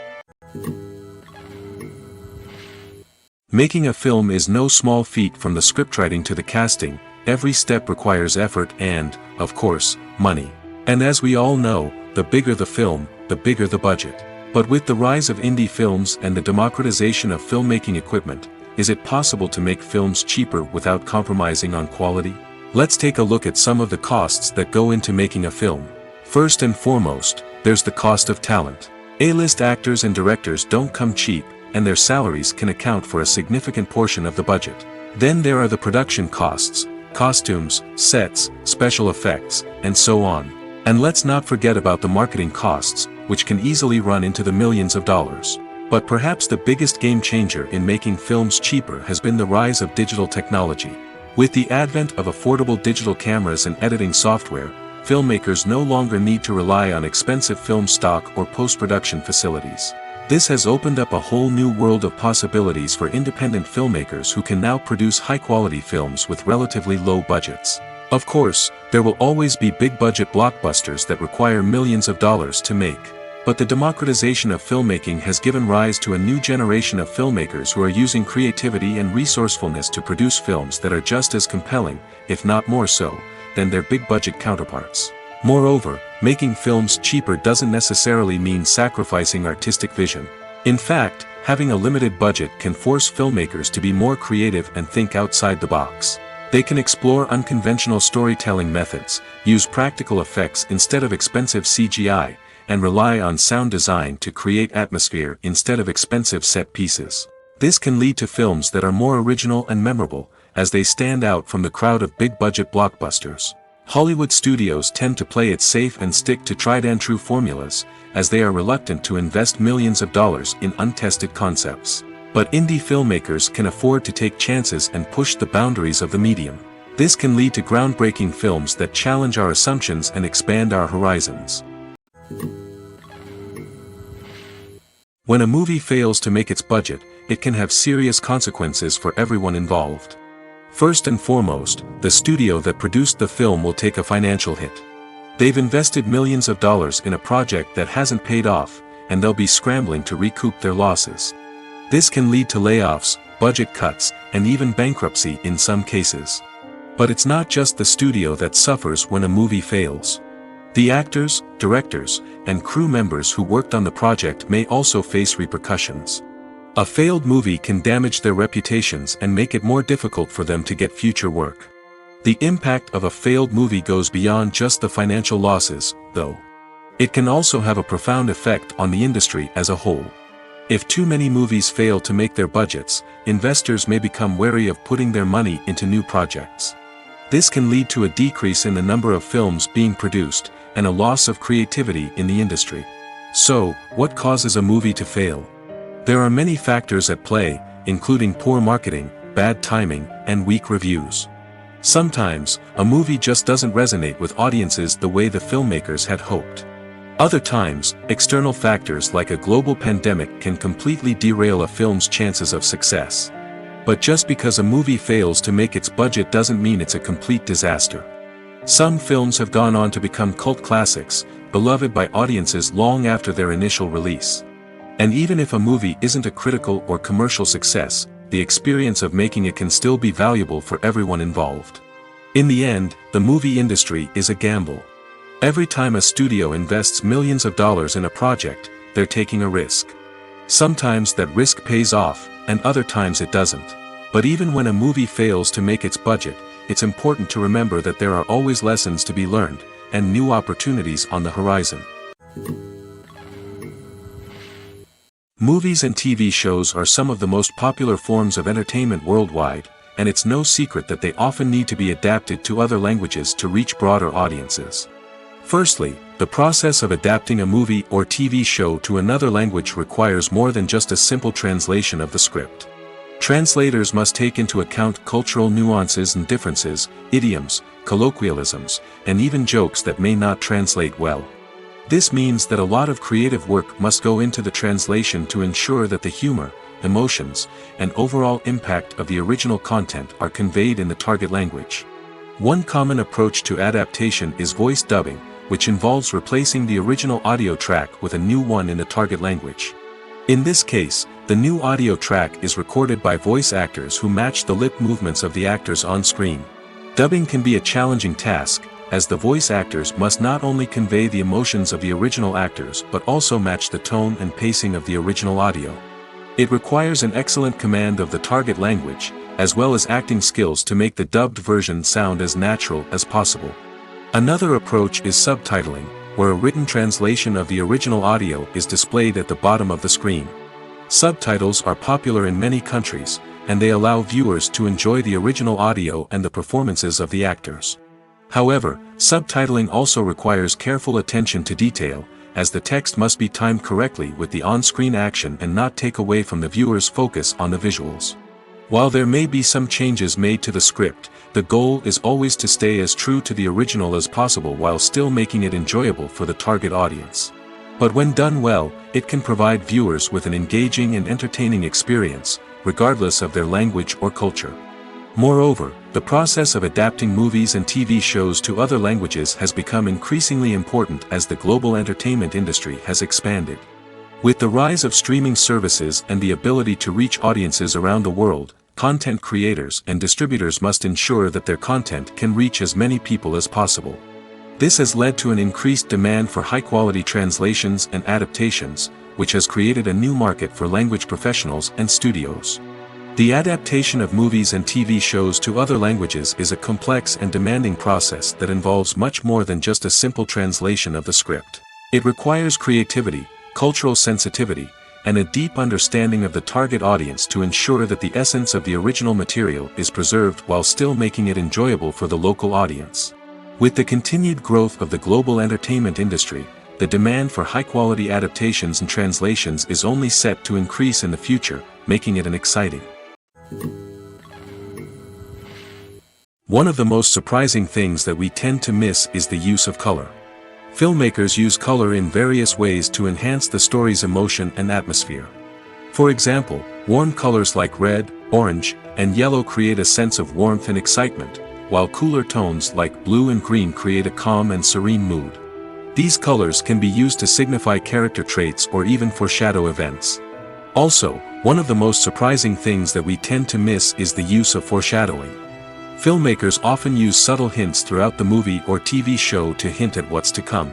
Making a film is no small feat. From the scriptwriting to the casting, every step requires effort and, of course, money. And as we all know, the bigger the film, the bigger the budget. But with the rise of indie films and the democratization of filmmaking equipment, is it possible to make films cheaper without compromising on quality? Let's take a look at some of the costs that go into making a film. First and foremost, there's the cost of talent. A-list actors and directors don't come cheap, and their salaries can account for a significant portion of the budget. Then there are the production costs, costumes, sets, special effects, and so on. And let's not forget about the marketing costs, which can easily run into the millions of dollars. But perhaps the biggest game changer in making films cheaper has been the rise of digital technology. With the advent of affordable digital cameras and editing software, filmmakers no longer need to rely on expensive film stock or post-production facilities. This has opened up a whole new world of possibilities for independent filmmakers who can now produce high-quality films with relatively low budgets. Of course, there will always be big-budget blockbusters that require millions of dollars to make. But the democratization of filmmaking has given rise to a new generation of filmmakers who are using creativity and resourcefulness to produce films that are just as compelling, if not more so, than their big-budget counterparts. Moreover, making films cheaper doesn't necessarily mean sacrificing artistic vision. In fact, having a limited budget can force filmmakers to be more creative and think outside the box. They can explore unconventional storytelling methods, use practical effects instead of expensive CGI, and rely on sound design to create atmosphere instead of expensive set pieces. This can lead to films that are more original and memorable, as they stand out from the crowd of big-budget blockbusters. Hollywood studios tend to play it safe and stick to tried-and-true formulas, as they are reluctant to invest millions of dollars in untested concepts. But indie filmmakers can afford to take chances and push the boundaries of the medium. This can lead to groundbreaking films that challenge our assumptions and expand our horizons. When a movie fails to make its budget, it can have serious consequences for everyone involved. First and foremost, the studio that produced the film will take a financial hit. They've invested millions of dollars in a project that hasn't paid off, and they'll be scrambling to recoup their losses. This can lead to layoffs, budget cuts, and even bankruptcy in some cases. But it's not just the studio that suffers when a movie fails. The actors, directors, and crew members who worked on the project may also face repercussions. A failed movie can damage their reputations and make it more difficult for them to get future work. The impact of a failed movie goes beyond just the financial losses, though. It can also have a profound effect on the industry as a whole. If too many movies fail to make their budgets, investors may become wary of putting their money into new projects. This can lead to a decrease in the number of films being produced, and a loss of creativity in the industry. So, what causes a movie to fail? There are many factors at play, including poor marketing, bad timing, and weak reviews. Sometimes, a movie just doesn't resonate with audiences the way the filmmakers had hoped. Other times, external factors like a global pandemic can completely derail a film's chances of success. But just because a movie fails to make its budget doesn't mean it's a complete disaster. Some films have gone on to become cult classics, beloved by audiences long after their initial release. And even if a movie isn't a critical or commercial success, the experience of making it can still be valuable for everyone involved. In the end, the movie industry is a gamble. Every time a studio invests millions of dollars in a project, they're taking a risk. Sometimes that risk pays off, and other times it doesn't. But even when a movie fails to make its budget, it's important to remember that there are always lessons to be learned, and new opportunities on the horizon. Movies and TV shows are some of the most popular forms of entertainment worldwide, and it's no secret that they often need to be adapted to other languages to reach broader audiences. Firstly, the process of adapting a movie or TV show to another language requires more than just a simple translation of the script. Translators must take into account cultural nuances and differences, idioms, colloquialisms, and even jokes that may not translate well. This means that a lot of creative work must go into the translation to ensure that the humor, emotions, and overall impact of the original content are conveyed in the target language. One common approach to adaptation is voice dubbing, which involves replacing the original audio track with a new one in the target language. In this case, the new audio track is recorded by voice actors who match the lip movements of the actors on screen. Dubbing can be a challenging task, as the voice actors must not only convey the emotions of the original actors but also match the tone and pacing of the original audio. It requires an excellent command of the target language, as well as acting skills to make the dubbed version sound as natural as possible. Another approach is subtitling, where a written translation of the original audio is displayed at the bottom of the screen. Subtitles are popular in many countries, and they allow viewers to enjoy the original audio and the performances of the actors. However, subtitling also requires careful attention to detail, as the text must be timed correctly with the on-screen action and not take away from the viewer's focus on the visuals. While there may be some changes made to the script, the goal is always to stay as true to the original as possible while still making it enjoyable for the target audience. But when done well, it can provide viewers with an engaging and entertaining experience, regardless of their language or culture. Moreover, the process of adapting movies and TV shows to other languages has become increasingly important as the global entertainment industry has expanded. With the rise of streaming services and the ability to reach audiences around the world, content creators and distributors must ensure that their content can reach as many people as possible. This has led to an increased demand for high-quality translations and adaptations, which has created a new market for language professionals and studios. The adaptation of movies and TV shows to other languages is a complex and demanding process that involves much more than just a simple translation of the script. It requires creativity, cultural sensitivity, and a deep understanding of the target audience to ensure that the essence of the original material is preserved while still making it enjoyable for the local audience. With the continued growth of the global entertainment industry, the demand for high-quality adaptations and translations is only set to increase in the future, making it an exciting. One of the most surprising things that we tend to miss is the use of color. Filmmakers use color in various ways to enhance the story's emotion and atmosphere. For example, warm colors like red, orange, and yellow create a sense of warmth and excitement, while cooler tones like blue and green create a calm and serene mood. These colors can be used to signify character traits or even foreshadow events. Also, one of the most surprising things that we tend to miss is the use of foreshadowing. Filmmakers often use subtle hints throughout the movie or TV show to hint at what's to come.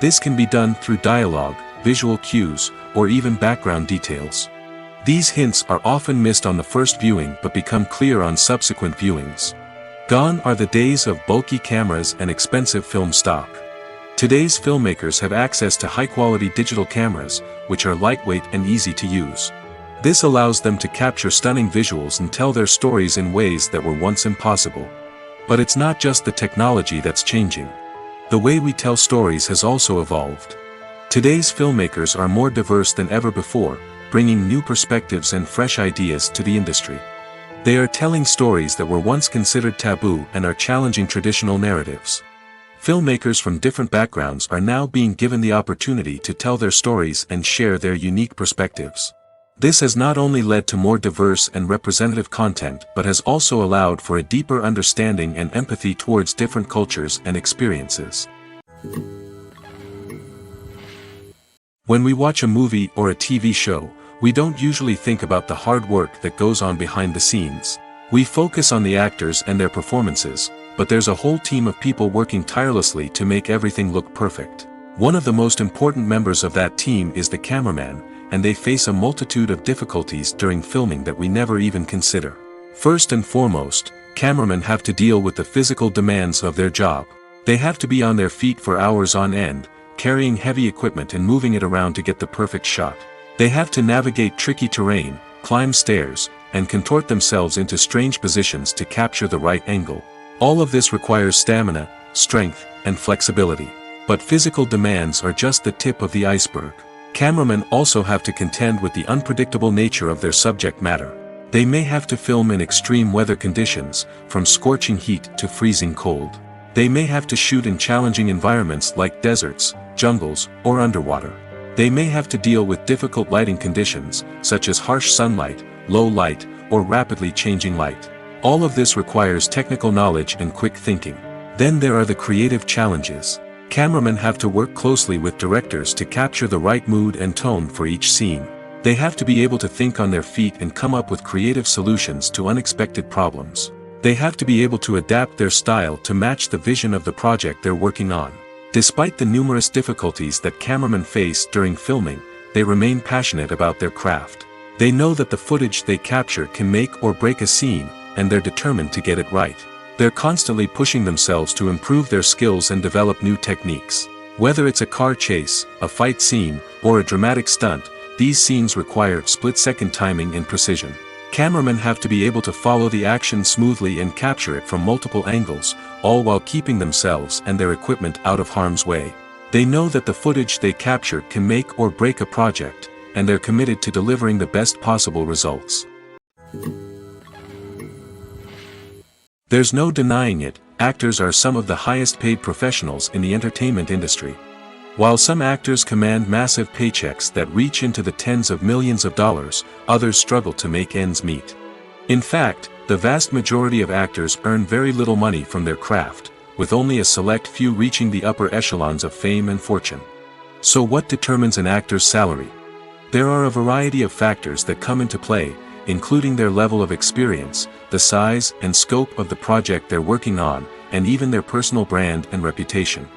This can be done through dialogue, visual cues, or even background details. These hints are often missed on the first viewing but become clear on subsequent viewings. Gone are the days of bulky cameras and expensive film stock. Today's filmmakers have access to high-quality digital cameras, which are lightweight and easy to use. This allows them to capture stunning visuals and tell their stories in ways that were once impossible. But it's not just the technology that's changing. The way we tell stories has also evolved. Today's filmmakers are more diverse than ever before, bringing new perspectives and fresh ideas to the industry. They are telling stories that were once considered taboo and are challenging traditional narratives. Filmmakers from different backgrounds are now being given the opportunity to tell their stories and share their unique perspectives. This has not only led to more diverse and representative content but has also allowed for a deeper understanding and empathy towards different cultures and experiences. When we watch a movie or a TV show, we don't usually think about the hard work that goes on behind the scenes. We focus on the actors and their performances, but there's a whole team of people working tirelessly to make everything look perfect. One of the most important members of that team is the cameraman, and they face a multitude of difficulties during filming that we never even consider. First and foremost, cameramen have to deal with the physical demands of their job. They have to be on their feet for hours on end, carrying heavy equipment and moving it around to get the perfect shot. They have to navigate tricky terrain, climb stairs, and contort themselves into strange positions to capture the right angle. All of this requires stamina, strength, and flexibility. But physical demands are just the tip of the iceberg. Cameramen also have to contend with the unpredictable nature of their subject matter. They may have to film in extreme weather conditions, from scorching heat to freezing cold. They may have to shoot in challenging environments like deserts, jungles, or underwater. They may have to deal with difficult lighting conditions, such as harsh sunlight, low light, or rapidly changing light. All of this requires technical knowledge and quick thinking. Then there are the creative challenges. Cameramen have to work closely with directors to capture the right mood and tone for each scene. They have to be able to think on their feet and come up with creative solutions to unexpected problems. They have to be able to adapt their style to match the vision of the project they're working on. Despite the numerous difficulties that cameramen face during filming, they remain passionate about their craft. They know that the footage they capture can make or break a scene, and they're determined to get it right. They're constantly pushing themselves to improve their skills and develop new techniques. Whether it's a car chase, a fight scene, or a dramatic stunt, these scenes require split-second timing and precision. Cameramen have to be able to follow the action smoothly and capture it from multiple angles, all while keeping themselves and their equipment out of harm's way. They know that the footage they capture can make or break a project, and they're committed to delivering the best possible results. There's no denying it, actors are some of the highest paid professionals in the entertainment industry. While some actors command massive paychecks that reach into the tens of millions of dollars, others struggle to make ends meet. In fact, The vast majority of actors earn very little money from their craft, with only a select few reaching the upper echelons of fame and fortune. So what determines an actor's salary? There are a variety of factors that come into play, including their level of experience, the size and scope of the project they're working on, and even their personal brand and reputation.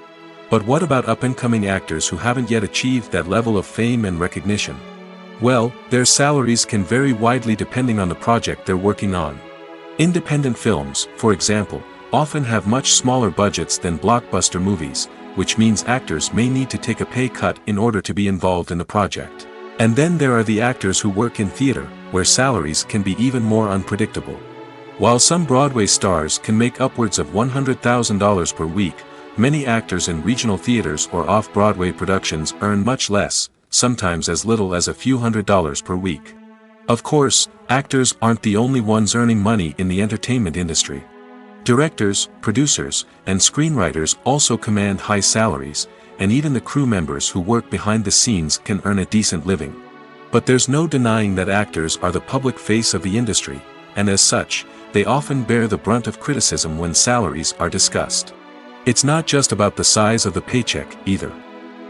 But what about up-and-coming actors who haven't yet achieved that level of fame and recognition? Well, their salaries can vary widely depending on the project they're working on. Independent films, for example, often have much smaller budgets than blockbuster movies, which means actors may need to take a pay cut in order to be involved in the project. And then there are the actors who work in theater, where salaries can be even more unpredictable. While some Broadway stars can make upwards of $100,000 per week, many actors in regional theaters or off-Broadway productions earn much less, sometimes as little as a few $100s per week. Of course, actors aren't the only ones earning money in the entertainment industry. Directors, producers, and screenwriters also command high salaries, and even the crew members who work behind the scenes can earn a decent living. But there's no denying that actors are the public face of the industry, and as such, they often bear the brunt of criticism when salaries are discussed. It's not just about the size of the paycheck, either.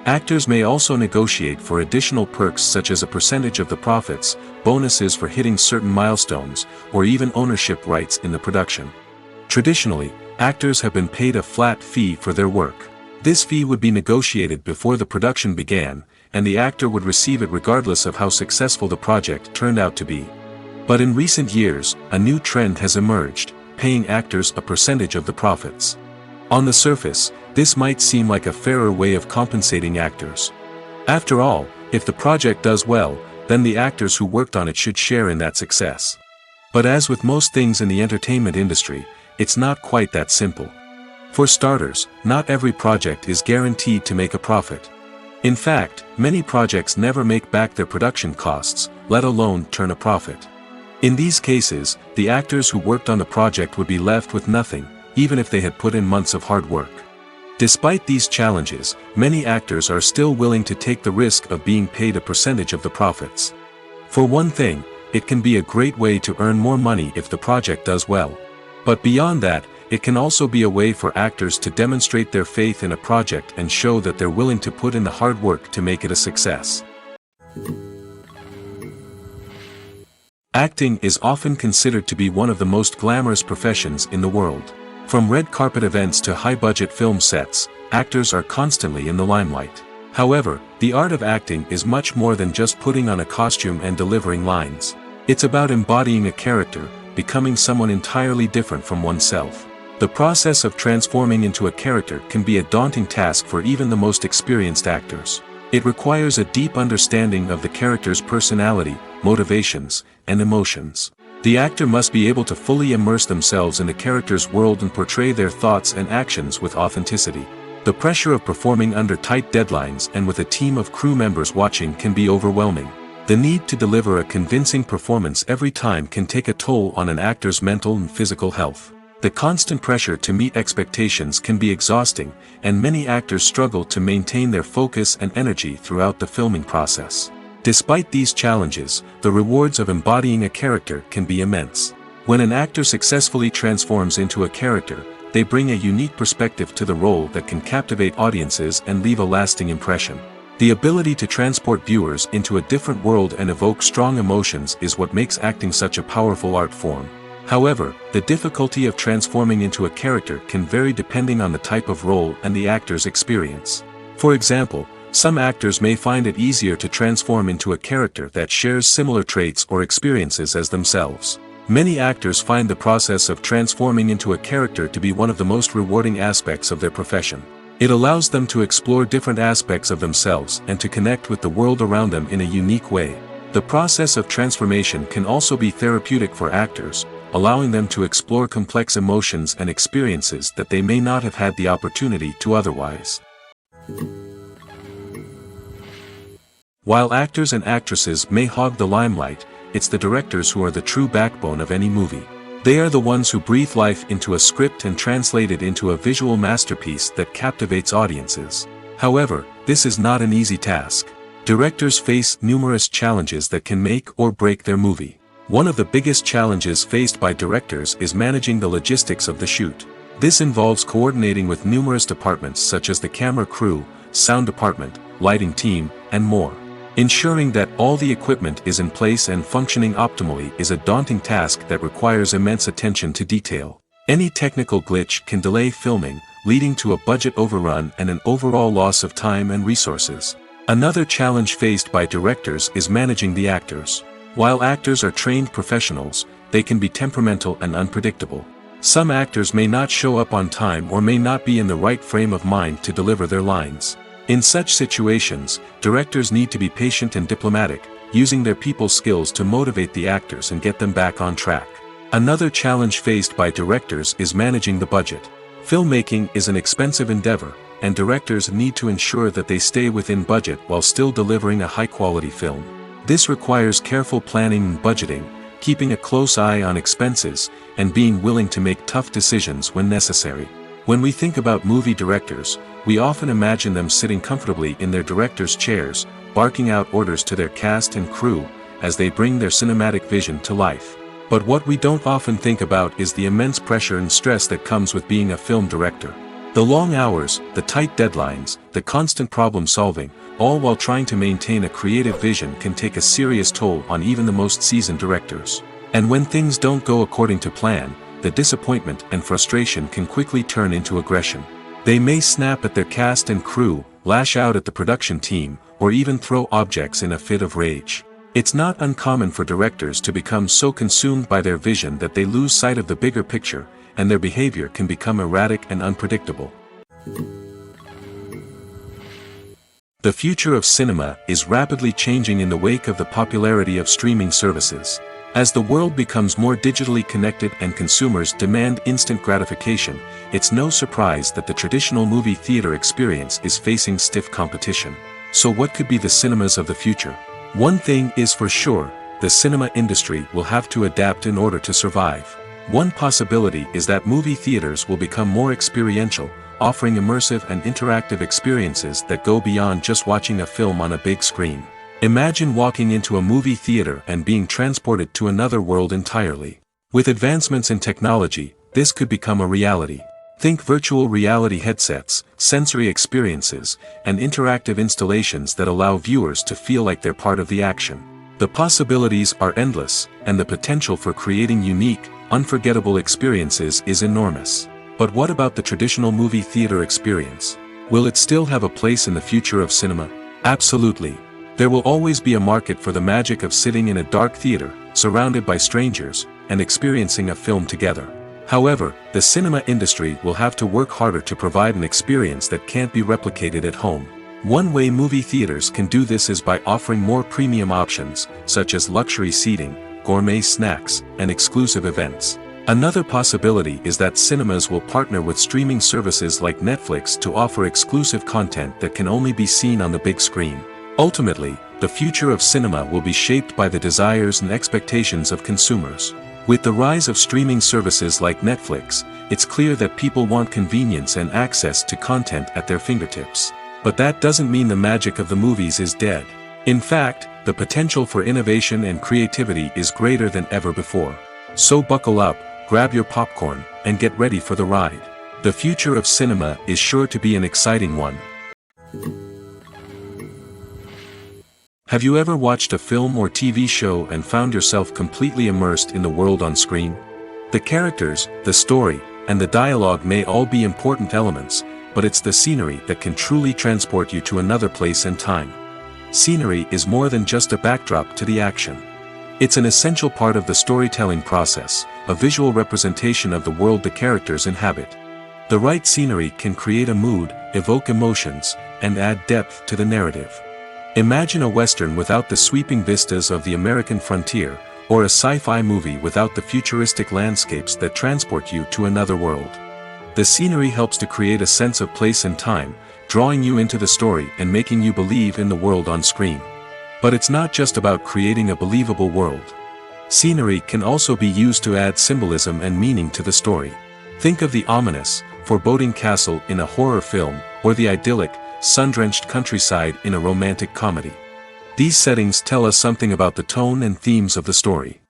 Actors may also negotiate for additional perks such as a percentage of the profits, bonuses for hitting certain milestones, or even ownership rights in the production. Traditionally, actors have been paid a flat fee for their work. This fee would be negotiated before the production began, and the actor would receive it regardless of how successful the project turned out to be. But in recent years, a new trend has emerged, paying actors a percentage of the profits. On the surface, this might seem like a fairer way of compensating actors. After all, if the project does well, then the actors who worked on it should share in that success. But as with most things in the entertainment industry, it's not quite that simple. For starters, not every project is guaranteed to make a profit. In fact, many projects never make back their production costs, let alone turn a profit. In these cases, the actors who worked on the project would be left with nothing, even if they had put in months of hard work. Despite these challenges, many actors are still willing to take the risk of being paid a percentage of the profits. For one thing, it can be a great way to earn more money if the project does well. But beyond that, it can also be a way for actors to demonstrate their faith in a project and show that they're willing to put in the hard work to make it a success. Acting is often considered to be one of the most glamorous professions in the world. From red carpet events to high-budget film sets, actors are constantly in the limelight. However, the art of acting is much more than just putting on a costume and delivering lines. It's about embodying a character, becoming someone entirely different from oneself. The process of transforming into a character can be a daunting task for even the most experienced actors. It requires a deep understanding of the character's personality, motivations, and emotions. The actor must be able to fully immerse themselves in the character's world and portray their thoughts and actions with authenticity. The pressure of performing under tight deadlines and with a team of crew members watching can be overwhelming. The need to deliver a convincing performance every time can take a toll on an actor's mental and physical health. The constant pressure to meet expectations can be exhausting, and many actors struggle to maintain their focus and energy throughout the filming process. Despite these challenges, the rewards of embodying a character can be immense. When an actor successfully transforms into a character, they bring a unique perspective to the role that can captivate audiences and leave a lasting impression. The ability to transport viewers into a different world and evoke strong emotions is what makes acting such a powerful art form. However, the difficulty of transforming into a character can vary depending on the type of role and the actor's experience. For example, some actors may find it easier to transform into a character that shares similar traits or experiences as themselves. Many actors find the process of transforming into a character to be one of the most rewarding aspects of their profession. It allows them to explore different aspects of themselves and to connect with the world around them in a unique way. The process of transformation can also be therapeutic for actors, allowing them to explore complex emotions and experiences that they may not have had the opportunity to otherwise. While actors and actresses may hog the limelight, it's the directors who are the true backbone of any movie. They are the ones who breathe life into a script and translate it into a visual masterpiece that captivates audiences. However, this is not an easy task. Directors face numerous challenges that can make or break their movie. One of the biggest challenges faced by directors is managing the logistics of the shoot. This involves coordinating with numerous departments such as the camera crew, sound department, lighting team, and more. Ensuring that all the equipment is in place and functioning optimally is a daunting task that requires immense attention to detail. Any technical glitch can delay filming, leading to a budget overrun and an overall loss of time and resources. Another challenge faced by directors is managing the actors. While actors are trained professionals, they can be temperamental and unpredictable. Some actors may not show up on time or may not be in the right frame of mind to deliver their lines. In such situations, directors need to be patient and diplomatic, using their people skills to motivate the actors and get them back on track. Another challenge faced by directors is managing the budget. Filmmaking is an expensive endeavor, and directors need to ensure that they stay within budget while still delivering a high-quality film. This requires careful planning and budgeting, keeping a close eye on expenses, and being willing to make tough decisions when necessary. When we think about movie directors, we often imagine them sitting comfortably in their director's chairs, barking out orders to their cast and crew, as they bring their cinematic vision to life. But what we don't often think about is the immense pressure and stress that comes with being a film director. The long hours, the tight deadlines, the constant problem solving, all while trying to maintain a creative vision can take a serious toll on even the most seasoned directors. And when things don't go according to plan, the disappointment and frustration can quickly turn into aggression. They may snap at their cast and crew, lash out at the production team, or even throw objects in a fit of rage. It's not uncommon for directors to become so consumed by their vision that they lose sight of the bigger picture, and their behavior can become erratic and unpredictable. The future of cinema is rapidly changing in the wake of the popularity of streaming services. As the world becomes more digitally connected and consumers demand instant gratification, it's no surprise that the traditional movie theater experience is facing stiff competition. So what could be the cinemas of the future? One thing is for sure, the cinema industry will have to adapt in order to survive. One possibility is that movie theaters will become more experiential, offering immersive and interactive experiences that go beyond just watching a film on a big screen. Imagine walking into a movie theater and being transported to another world entirely. With advancements in technology, this could become a reality. Think virtual reality headsets, sensory experiences, and interactive installations that allow viewers to feel like they're part of the action. The possibilities are endless, and the potential for creating unique, unforgettable experiences is enormous. But what about the traditional movie theater experience? Will it still have a place in the future of cinema? Absolutely. There will always be a market for the magic of sitting in a dark theater, surrounded by strangers, and experiencing a film together. However, the cinema industry will have to work harder to provide an experience that can't be replicated at home. One way movie theaters can do this is by offering more premium options, such as luxury seating, gourmet snacks, and exclusive events. Another possibility is that cinemas will partner with streaming services like Netflix to offer exclusive content that can only be seen on the big screen. Ultimately, the future of cinema will be shaped by the desires and expectations of consumers. With the rise of streaming services like Netflix, it's clear that people want convenience and access to content at their fingertips. But that doesn't mean the magic of the movies is dead. In fact, the potential for innovation and creativity is greater than ever before. So buckle up, grab your popcorn, and get ready for the ride. The future of cinema is sure to be an exciting one. Have you ever watched a film or TV show and found yourself completely immersed in the world on screen? The characters, the story, and the dialogue may all be important elements, but it's the scenery that can truly transport you to another place and time. Scenery is more than just a backdrop to the action. It's an essential part of the storytelling process, a visual representation of the world the characters inhabit. The right scenery can create a mood, evoke emotions, and add depth to the narrative. Imagine a Western without the sweeping vistas of the American frontier, or a sci-fi movie without the futuristic landscapes that transport you to another world. The scenery helps to create a sense of place and time, drawing you into the story and making you believe in the world on screen. But it's not just about creating a believable world. Scenery can also be used to add symbolism and meaning to the story. Think of the ominous, foreboding castle in a horror film, or the idyllic, sun-drenched countryside in a romantic comedy. These settings tell us something about the tone and themes of the story.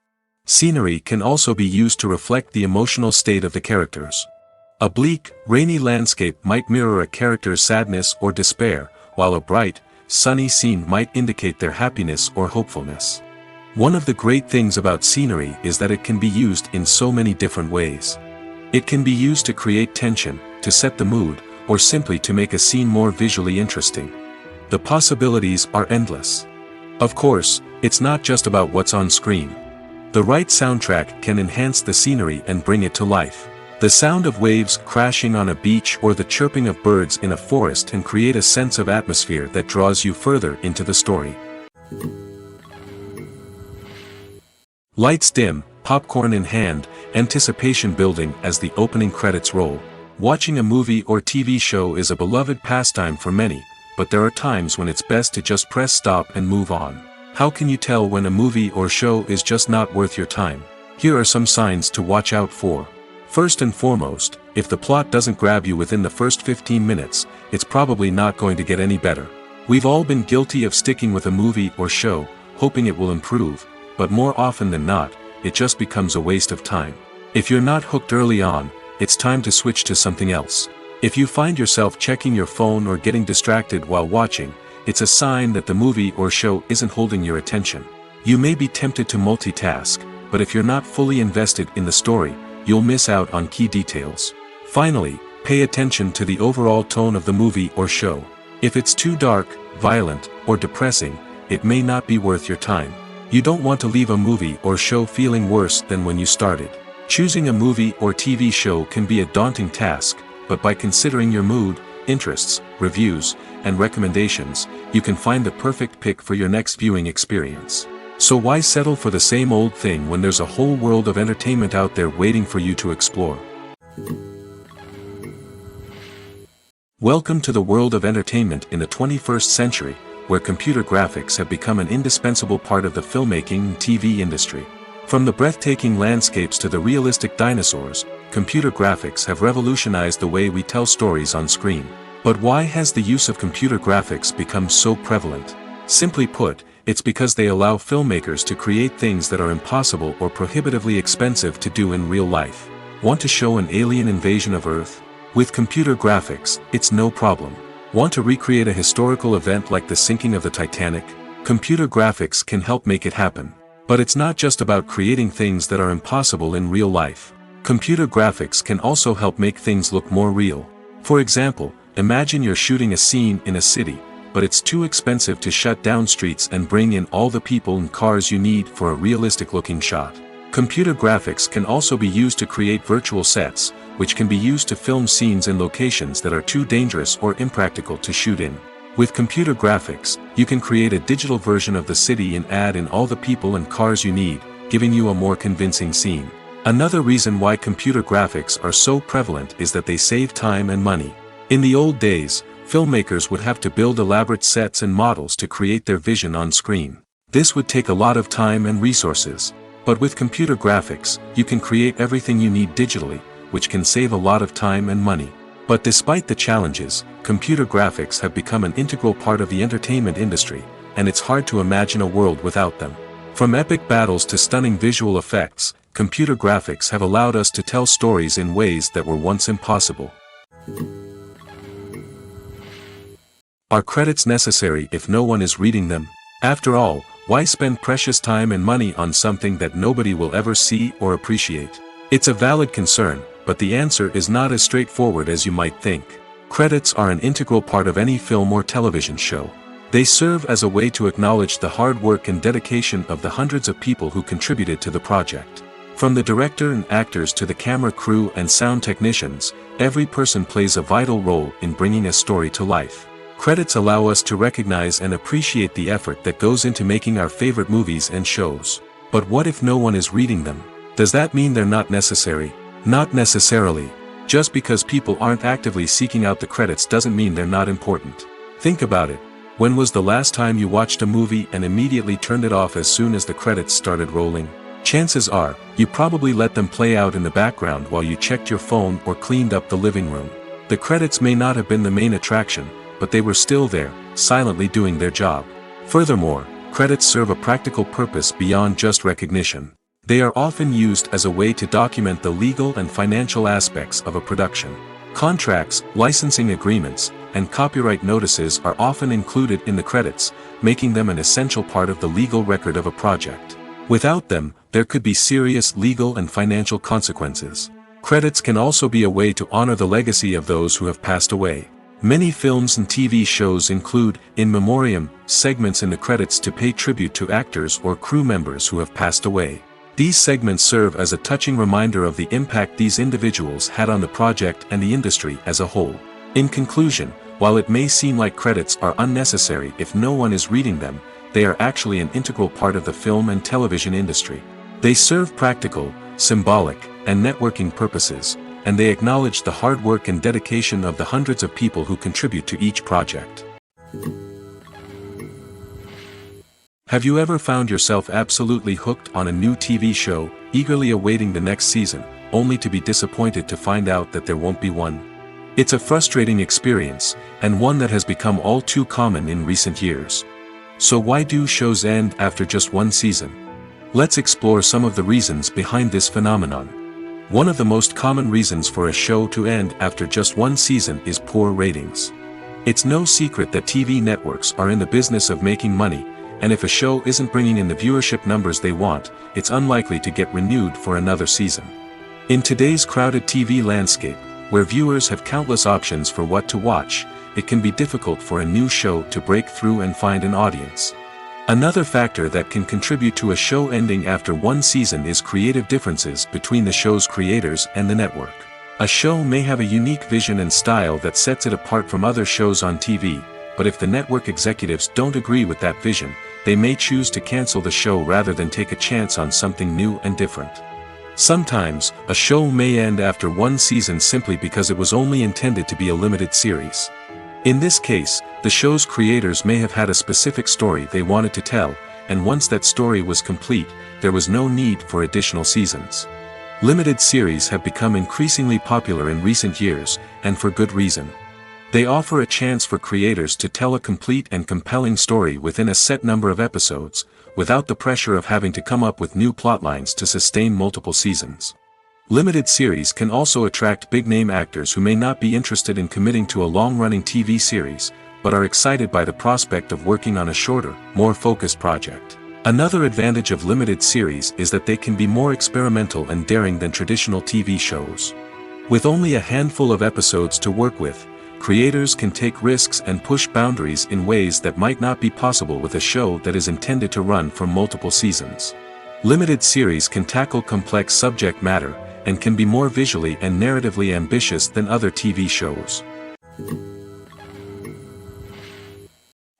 Scenery can also be used to reflect the emotional state of the characters. A bleak, rainy landscape might mirror a character's sadness or despair, while a bright, sunny scene might indicate their happiness or hopefulness. One of the great things about scenery is that it can be used in so many different ways. It can be used to create tension, to set the mood, or simply to make a scene more visually interesting. The possibilities are endless. Of course, it's not just about what's on screen. The right soundtrack can enhance the scenery and bring it to life. The sound of waves crashing on a beach or the chirping of birds in a forest can create a sense of atmosphere that draws you further into the story. Lights dim, popcorn in hand, anticipation building as the opening credits roll. Watching a movie or TV show is a beloved pastime for many, but there are times when it's best to just press stop and move on. How can you tell when a movie or show is just not worth your time? Here are some signs to watch out for. First and foremost, if the plot doesn't grab you within the first 15 minutes, it's probably not going to get any better. We've all been guilty of sticking with a movie or show, hoping it will improve, but more often than not, it just becomes a waste of time. If you're not hooked early on, it's time to switch to something else. If you find yourself checking your phone or getting distracted while watching, it's a sign that the movie or show isn't holding your attention. You may be tempted to multitask, but if you're not fully invested in the story, you'll miss out on key details. Finally, pay attention to the overall tone of the movie or show. If it's too dark, violent, or depressing, it may not be worth your time. You don't want to leave a movie or show feeling worse than when you started. Choosing a movie or TV show can be a daunting task, but by considering your mood, interests, reviews, and recommendations, you can find the perfect pick for your next viewing experience. So why settle for the same old thing when there's a whole world of entertainment out there waiting for you to explore? Welcome to the world of entertainment in the 21st century, where computer graphics have become an indispensable part of the filmmaking and TV industry. From the breathtaking landscapes to the realistic dinosaurs, computer graphics have revolutionized the way we tell stories on screen. But why has the use of computer graphics become so prevalent? Simply put, it's because they allow filmmakers to create things that are impossible or prohibitively expensive to do in real life. Want to show an alien invasion of Earth? With computer graphics, it's no problem. Want to recreate a historical event like the sinking of the Titanic? Computer graphics can help make it happen. But it's not just about creating things that are impossible in real life. Computer graphics can also help make things look more real. For example, imagine you're shooting a scene in a city, but it's too expensive to shut down streets and bring in all the people and cars you need for a realistic-looking shot. Computer graphics can also be used to create virtual sets, which can be used to film scenes in locations that are too dangerous or impractical to shoot in. With computer graphics, you can create a digital version of the city and add in all the people and cars you need, giving you a more convincing scene. Another reason why computer graphics are so prevalent is that they save time and money. In the old days, filmmakers would have to build elaborate sets and models to create their vision on screen. This would take a lot of time and resources. But with computer graphics, you can create everything you need digitally, which can save a lot of time and money. But despite the challenges, computer graphics have become an integral part of the entertainment industry, and it's hard to imagine a world without them. From epic battles to stunning visual effects, computer graphics have allowed us to tell stories in ways that were once impossible. Are credits necessary if no one is reading them? After all, why spend precious time and money on something that nobody will ever see or appreciate? It's a valid concern, but the answer is not as straightforward as you might think. Credits are an integral part of any film or television show. They serve as a way to acknowledge the hard work and dedication of the hundreds of people who contributed to the project. From the director and actors to the camera crew and sound technicians, every person plays a vital role in bringing a story to life. Credits allow us to recognize and appreciate the effort that goes into making our favorite movies and shows. But what if no one is reading them? Does that mean they're not necessary? Not necessarily. Just because people aren't actively seeking out the credits doesn't mean they're not important. Think about it. When was the last time you watched a movie and immediately turned it off as soon as the credits started rolling? Chances are, you probably let them play out in the background while you checked your phone or cleaned up the living room. The credits may not have been the main attraction, but they were still there, silently doing their job. Furthermore, credits serve a practical purpose beyond just recognition. They are often used as a way to document the legal and financial aspects of a production. Contracts, licensing agreements, and copyright notices are often included in the credits, making them an essential part of the legal record of a project. Without them, there could be serious legal and financial consequences. Credits can also be a way to honor the legacy of those who have passed away. Many films and TV shows include, in memoriam, segments in the credits to pay tribute to actors or crew members who have passed away. These segments serve as a touching reminder of the impact these individuals had on the project and the industry as a whole. In conclusion, while it may seem like credits are unnecessary if no one is reading them, they are actually an integral part of the film and television industry. They serve practical, symbolic, and networking purposes, and they acknowledge the hard work and dedication of the hundreds of people who contribute to each project. Have you ever found yourself absolutely hooked on a new TV show, eagerly awaiting the next season, only to be disappointed to find out that there won't be one? It's a frustrating experience, and one that has become all too common in recent years. So why do shows end after just one season? Let's explore some of the reasons behind this phenomenon. One of the most common reasons for a show to end after just one season is poor ratings. It's no secret that TV networks are in the business of making money, and if a show isn't bringing in the viewership numbers they want, it's unlikely to get renewed for another season. In today's crowded TV landscape, where viewers have countless options for what to watch, it can be difficult for a new show to break through and find an audience. Another factor that can contribute to a show ending after one season is creative differences between the show's creators and the network. A show may have a unique vision and style that sets it apart from other shows on TV, but if the network executives don't agree with that vision, they may choose to cancel the show rather than take a chance on something new and different. Sometimes, a show may end after one season simply because it was only intended to be a limited series. In this case, the show's creators may have had a specific story they wanted to tell, and once that story was complete, there was no need for additional seasons. Limited series have become increasingly popular in recent years, and for good reason. They offer a chance for creators to tell a complete and compelling story within a set number of episodes, without the pressure of having to come up with new plotlines to sustain multiple seasons. Limited series can also attract big-name actors who may not be interested in committing to a long-running TV series, but are excited by the prospect of working on a shorter, more focused project. Another advantage of limited series is that they can be more experimental and daring than traditional TV shows. With only a handful of episodes to work with, creators can take risks and push boundaries in ways that might not be possible with a show that is intended to run for multiple seasons. Limited series can tackle complex subject matter, and can be more visually and narratively ambitious than other TV shows.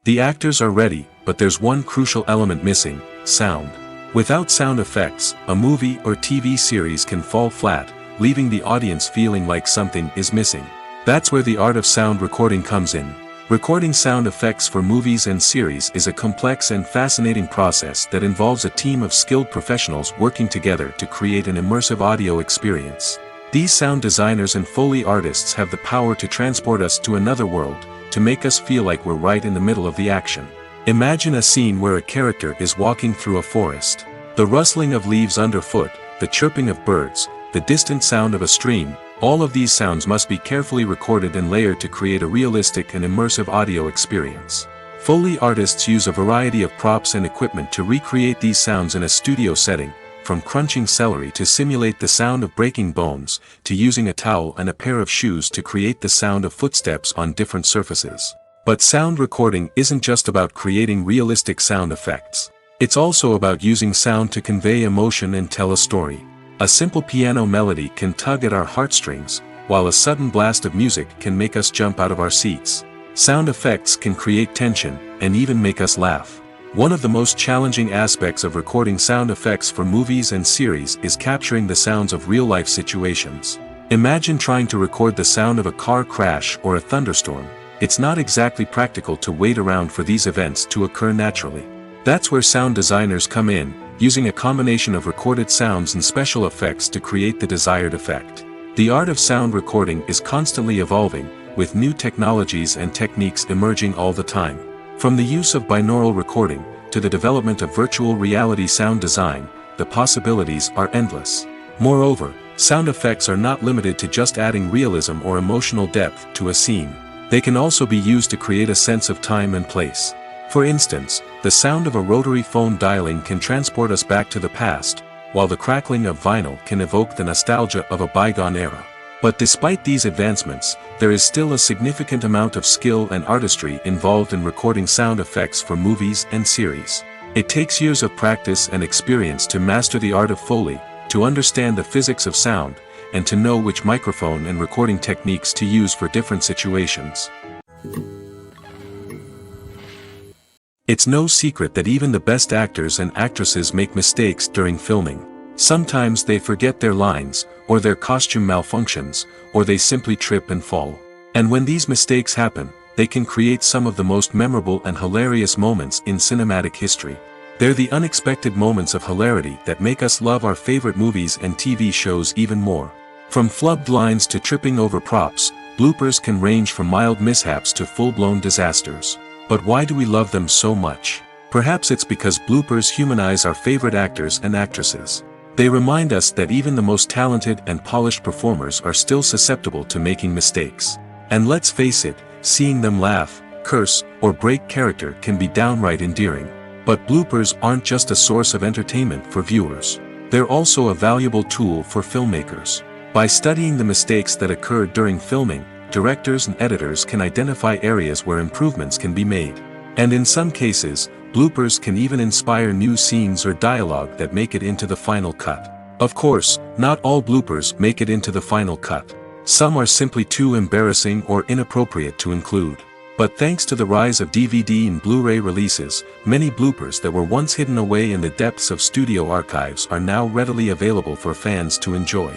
The actors are ready, but there's one crucial element missing: sound. Without sound effects, a movie or TV series can fall flat, leaving the audience feeling like something is missing. That's where the art of sound recording comes in. Recording sound effects for movies and series is a complex and fascinating process that involves a team of skilled professionals working together to create an immersive audio experience. These sound designers and Foley artists have the power to transport us to another world, to make us feel like we're right in the middle of the action. Imagine a scene where a character is walking through a forest. The rustling of leaves underfoot, the chirping of birds, the distant sound of a stream, all of these sounds must be carefully recorded and layered to create a realistic and immersive audio experience. Foley artists use a variety of props and equipment to recreate these sounds in a studio setting, from crunching celery to simulate the sound of breaking bones, to using a towel and a pair of shoes to create the sound of footsteps on different surfaces. But sound recording isn't just about creating realistic sound effects. It's also about using sound to convey emotion and tell a story. A simple piano melody can tug at our heartstrings, while a sudden blast of music can make us jump out of our seats. Sound effects can create tension, and even make us laugh. One of the most challenging aspects of recording sound effects for movies and series is capturing the sounds of real-life situations. Imagine trying to record the sound of a car crash or a thunderstorm. It's not exactly practical to wait around for these events to occur naturally. That's where sound designers come in, using a combination of recorded sounds and special effects to create the desired effect. The art of sound recording is constantly evolving, with new technologies and techniques emerging all the time. From the use of binaural recording, to the development of virtual reality sound design, the possibilities are endless. Moreover, sound effects are not limited to just adding realism or emotional depth to a scene. They can also be used to create a sense of time and place. For instance, the sound of a rotary phone dialing can transport us back to the past, while the crackling of vinyl can evoke the nostalgia of a bygone era. But despite these advancements, there is still a significant amount of skill and artistry involved in recording sound effects for movies and series. It takes years of practice and experience to master the art of Foley, to understand the physics of sound, and to know which microphone and recording techniques to use for different situations. It's no secret that even the best actors and actresses make mistakes during filming. Sometimes they forget their lines, or their costume malfunctions, or they simply trip and fall. And when these mistakes happen, they can create some of the most memorable and hilarious moments in cinematic history. They're the unexpected moments of hilarity that make us love our favorite movies and TV shows even more. From flubbed lines to tripping over props, bloopers can range from mild mishaps to full-blown disasters. But why do we love them so much? Perhaps it's because bloopers humanize our favorite actors and actresses. They remind us that even the most talented and polished performers are still susceptible to making mistakes. And let's face it, seeing them laugh, curse, or break character can be downright endearing. But bloopers aren't just a source of entertainment for viewers. They're also a valuable tool for filmmakers. By studying the mistakes that occurred during filming, directors and editors can identify areas where improvements can be made. And in some cases, bloopers can even inspire new scenes or dialogue that make it into the final cut. Of course, not all bloopers make it into the final cut. Some are simply too embarrassing or inappropriate to include. But thanks to the rise of DVD and Blu-ray releases, many bloopers that were once hidden away in the depths of studio archives are now readily available for fans to enjoy.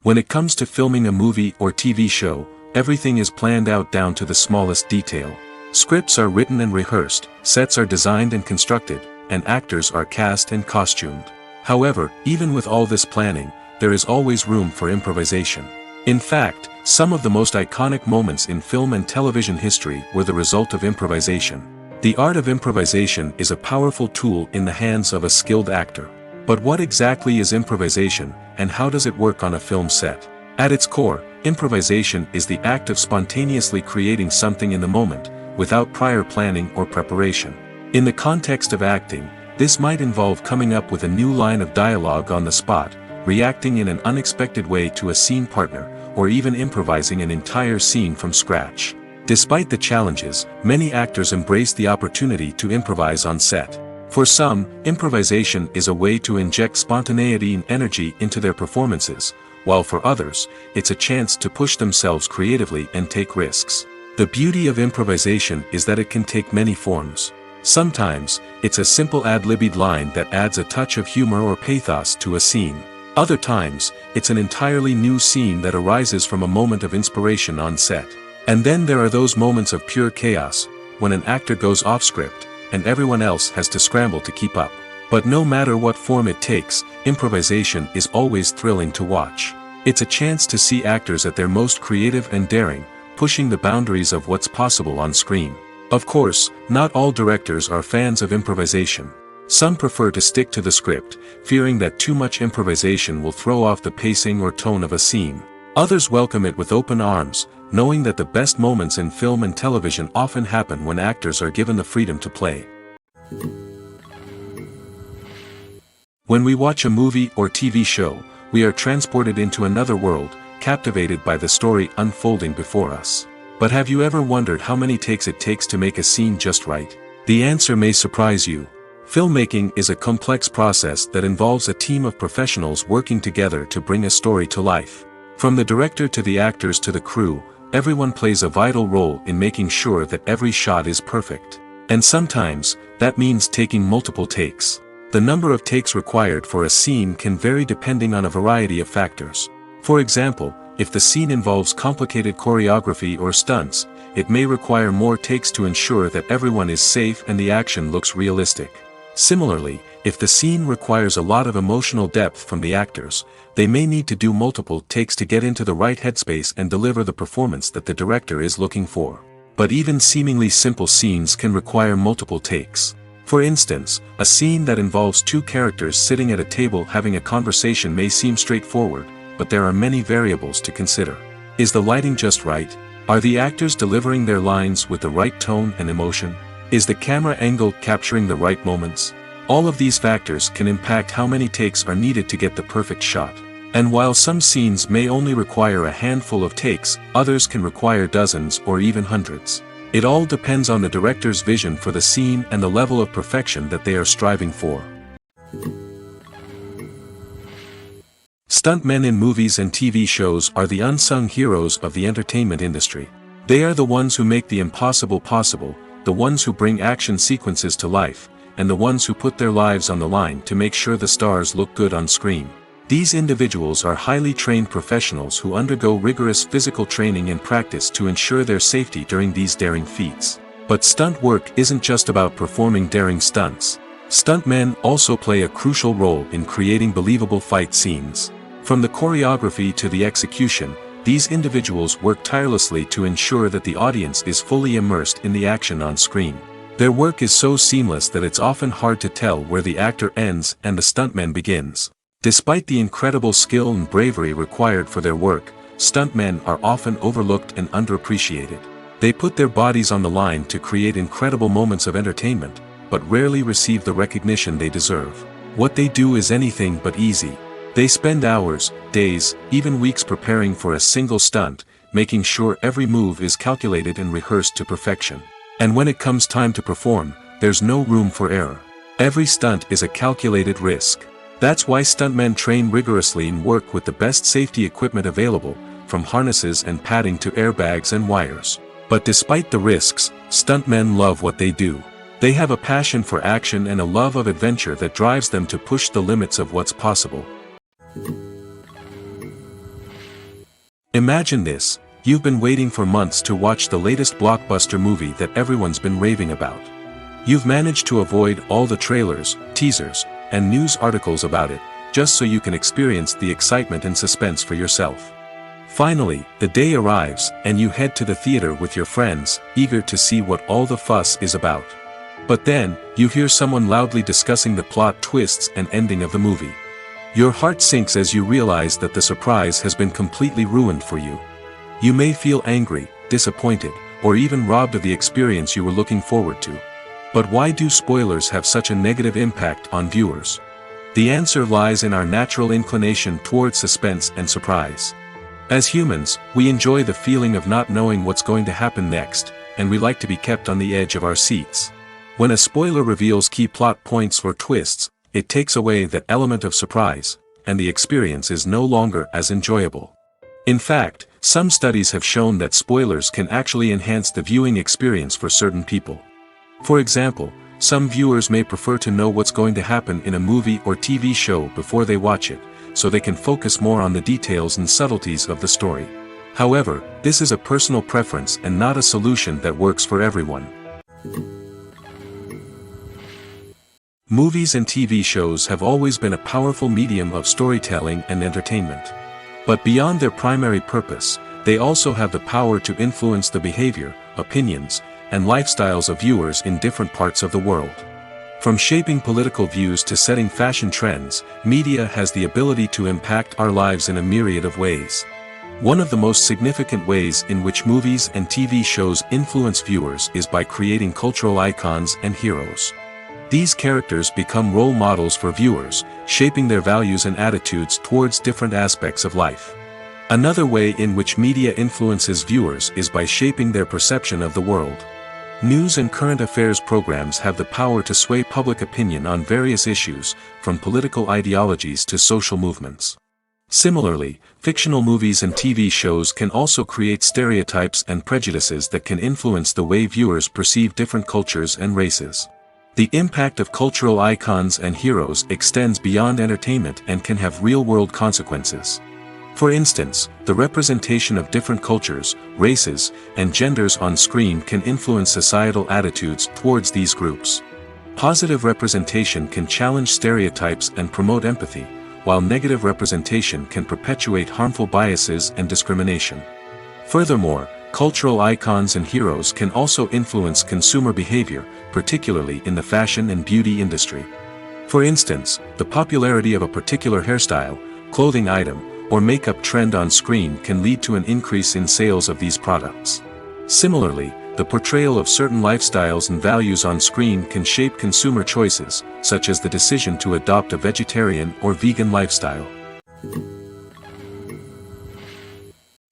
When it comes to filming a movie or TV show, everything is planned out down to the smallest detail. Scripts are written and rehearsed, sets are designed and constructed, and actors are cast and costumed. However, even with all this planning, there is always room for improvisation. In fact, some of the most iconic moments in film and television history were the result of improvisation. The art of improvisation is a powerful tool in the hands of a skilled actor. But what exactly is improvisation, and how does it work on a film set? At its core, improvisation is the act of spontaneously creating something in the moment, without prior planning or preparation. In the context of acting, this might involve coming up with a new line of dialogue on the spot, reacting in an unexpected way to a scene partner, or even improvising an entire scene from scratch. Despite the challenges, many actors embrace the opportunity to improvise on set. For some, improvisation is a way to inject spontaneity and energy into their performances, while for others, it's a chance to push themselves creatively and take risks. The beauty of improvisation is that it can take many forms. Sometimes, it's a simple ad-libbed line that adds a touch of humor or pathos to a scene. Other times, it's an entirely new scene that arises from a moment of inspiration on set. And then there are those moments of pure chaos, when an actor goes off script, and everyone else has to scramble to keep up. But no matter what form it takes, improvisation is always thrilling to watch. It's a chance to see actors at their most creative and daring, pushing the boundaries of what's possible on screen. Of course, not all directors are fans of improvisation. Some prefer to stick to the script, fearing that too much improvisation will throw off the pacing or tone of a scene. Others welcome it with open arms, knowing that the best moments in film and television often happen when actors are given the freedom to play. When we watch a movie or TV show, we are transported into another world, captivated by the story unfolding before us. But have you ever wondered how many takes it takes to make a scene just right? The answer may surprise you. Filmmaking is a complex process that involves a team of professionals working together to bring a story to life. From the director to the actors to the crew, everyone plays a vital role in making sure that every shot is perfect. And sometimes, that means taking multiple takes. The number of takes required for a scene can vary depending on a variety of factors. For example, if the scene involves complicated choreography or stunts, it may require more takes to ensure that everyone is safe and the action looks realistic. Similarly, if the scene requires a lot of emotional depth from the actors, they may need to do multiple takes to get into the right headspace and deliver the performance that the director is looking for. But even seemingly simple scenes can require multiple takes. For instance, a scene that involves two characters sitting at a table having a conversation may seem straightforward, but there are many variables to consider. Is the lighting just right? Are the actors delivering their lines with the right tone and emotion? Is the camera angle capturing the right moments? All of these factors can impact how many takes are needed to get the perfect shot. And while some scenes may only require a handful of takes, others can require dozens or even hundreds. It all depends on the director's vision for the scene and the level of perfection that they are striving for. Stuntmen in movies and TV shows are the unsung heroes of the entertainment industry. They are the ones who make the impossible possible, the ones who bring action sequences to life, and the ones who put their lives on the line to make sure the stars look good on screen. These individuals are highly trained professionals who undergo rigorous physical training and practice to ensure their safety during these daring feats. But stunt work isn't just about performing daring stunts. Stuntmen also play a crucial role in creating believable fight scenes. From the choreography to the execution, these individuals work tirelessly to ensure that the audience is fully immersed in the action on screen. Their work is so seamless that it's often hard to tell where the actor ends and the stuntman begins. Despite the incredible skill and bravery required for their work, stuntmen are often overlooked and underappreciated. They put their bodies on the line to create incredible moments of entertainment, but rarely receive the recognition they deserve. What they do is anything but easy. They spend hours, days, even weeks preparing for a single stunt, making sure every move is calculated and rehearsed to perfection. And when it comes time to perform, there's no room for error. Every stunt is a calculated risk. That's why stuntmen train rigorously and work with the best safety equipment available, from harnesses and padding to airbags and wires. But despite the risks, stuntmen love what they do. They have a passion for action and a love of adventure that drives them to push the limits of what's possible. Imagine this: you've been waiting for months to watch the latest blockbuster movie that everyone's been raving about. You've managed to avoid all the trailers, teasers, and news articles about it, just so you can experience the excitement and suspense for yourself. Finally, the day arrives, and you head to the theater with your friends, eager to see what all the fuss is about. But then, you hear someone loudly discussing the plot twists and ending of the movie. Your heart sinks as you realize that the surprise has been completely ruined for you. You may feel angry, disappointed, or even robbed of the experience you were looking forward to. But why do spoilers have such a negative impact on viewers? The answer lies in our natural inclination toward suspense and surprise. As humans, we enjoy the feeling of not knowing what's going to happen next, and we like to be kept on the edge of our seats. When a spoiler reveals key plot points or twists, it takes away that element of surprise, and the experience is no longer as enjoyable. In fact, some studies have shown that spoilers can actually enhance the viewing experience for certain people. For example, some viewers may prefer to know what's going to happen in a movie or TV show before they watch it, so they can focus more on the details and subtleties of the story. However, this is a personal preference and not a solution that works for everyone. Movies and TV shows have always been a powerful medium of storytelling and entertainment. But beyond their primary purpose, they also have the power to influence the behavior, opinions, and lifestyles of viewers in different parts of the world. From shaping political views to setting fashion trends, media has the ability to impact our lives in a myriad of ways. One of the most significant ways in which movies and TV shows influence viewers is by creating cultural icons and heroes. These characters become role models for viewers, shaping their values and attitudes towards different aspects of life. Another way in which media influences viewers is by shaping their perception of the world. News and current affairs programs have the power to sway public opinion on various issues, from political ideologies to social movements. Similarly, fictional movies and TV shows can also create stereotypes and prejudices that can influence the way viewers perceive different cultures and races. The impact of cultural icons and heroes extends beyond entertainment and can have real-world consequences. For instance, the representation of different cultures, races, and genders on screen can influence societal attitudes towards these groups. Positive representation can challenge stereotypes and promote empathy, while negative representation can perpetuate harmful biases and discrimination. Furthermore, Cultural icons and heroes can also influence consumer behavior, particularly in the fashion and beauty industry. For instance, the popularity of a particular hairstyle, clothing item, or makeup trend on screen can lead to an increase in sales of these products. Similarly, the portrayal of certain lifestyles and values on screen can shape consumer choices, such as the decision to adopt a vegetarian or vegan lifestyle.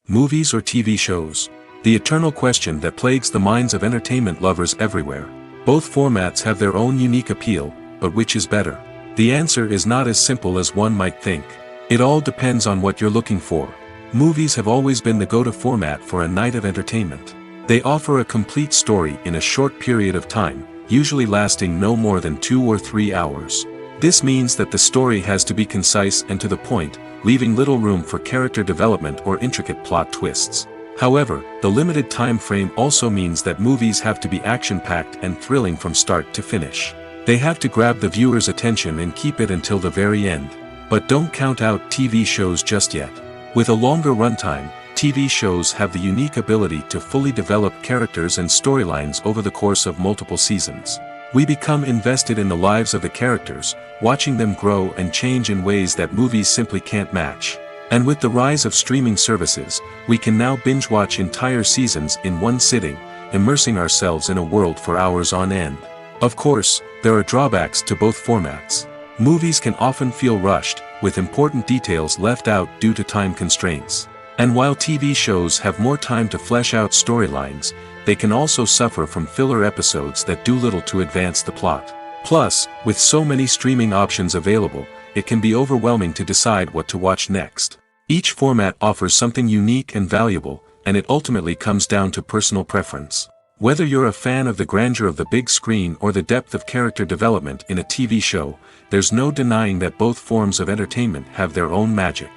Movies or TV shows? The eternal question that plagues the minds of entertainment lovers everywhere. Both formats have their own unique appeal, but which is better? The answer is not as simple as one might think. It all depends on what you're looking for. Movies have always been the go-to format for a night of entertainment. They offer a complete story in a short period of time, usually lasting no more than 2 or 3 hours. This means that the story has to be concise and to the point, leaving little room for character development or intricate plot twists. However, the limited time frame also means that movies have to be action-packed and thrilling from start to finish. They have to grab the viewer's attention and keep it until the very end. But don't count out TV shows just yet. With a longer runtime, TV shows have the unique ability to fully develop characters and storylines over the course of multiple seasons. We become invested in the lives of the characters, watching them grow and change in ways that movies simply can't match. And with the rise of streaming services, we can now binge-watch entire seasons in one sitting, immersing ourselves in a world for hours on end. Of course, there are drawbacks to both formats. Movies can often feel rushed, with important details left out due to time constraints. And while TV shows have more time to flesh out storylines, they can also suffer from filler episodes that do little to advance the plot. Plus, with so many streaming options available, it can be overwhelming to decide what to watch next. Each format offers something unique and valuable, and it ultimately comes down to personal preference. Whether you're a fan of the grandeur of the big screen or the depth of character development in a TV show, there's no denying that both forms of entertainment have their own magic.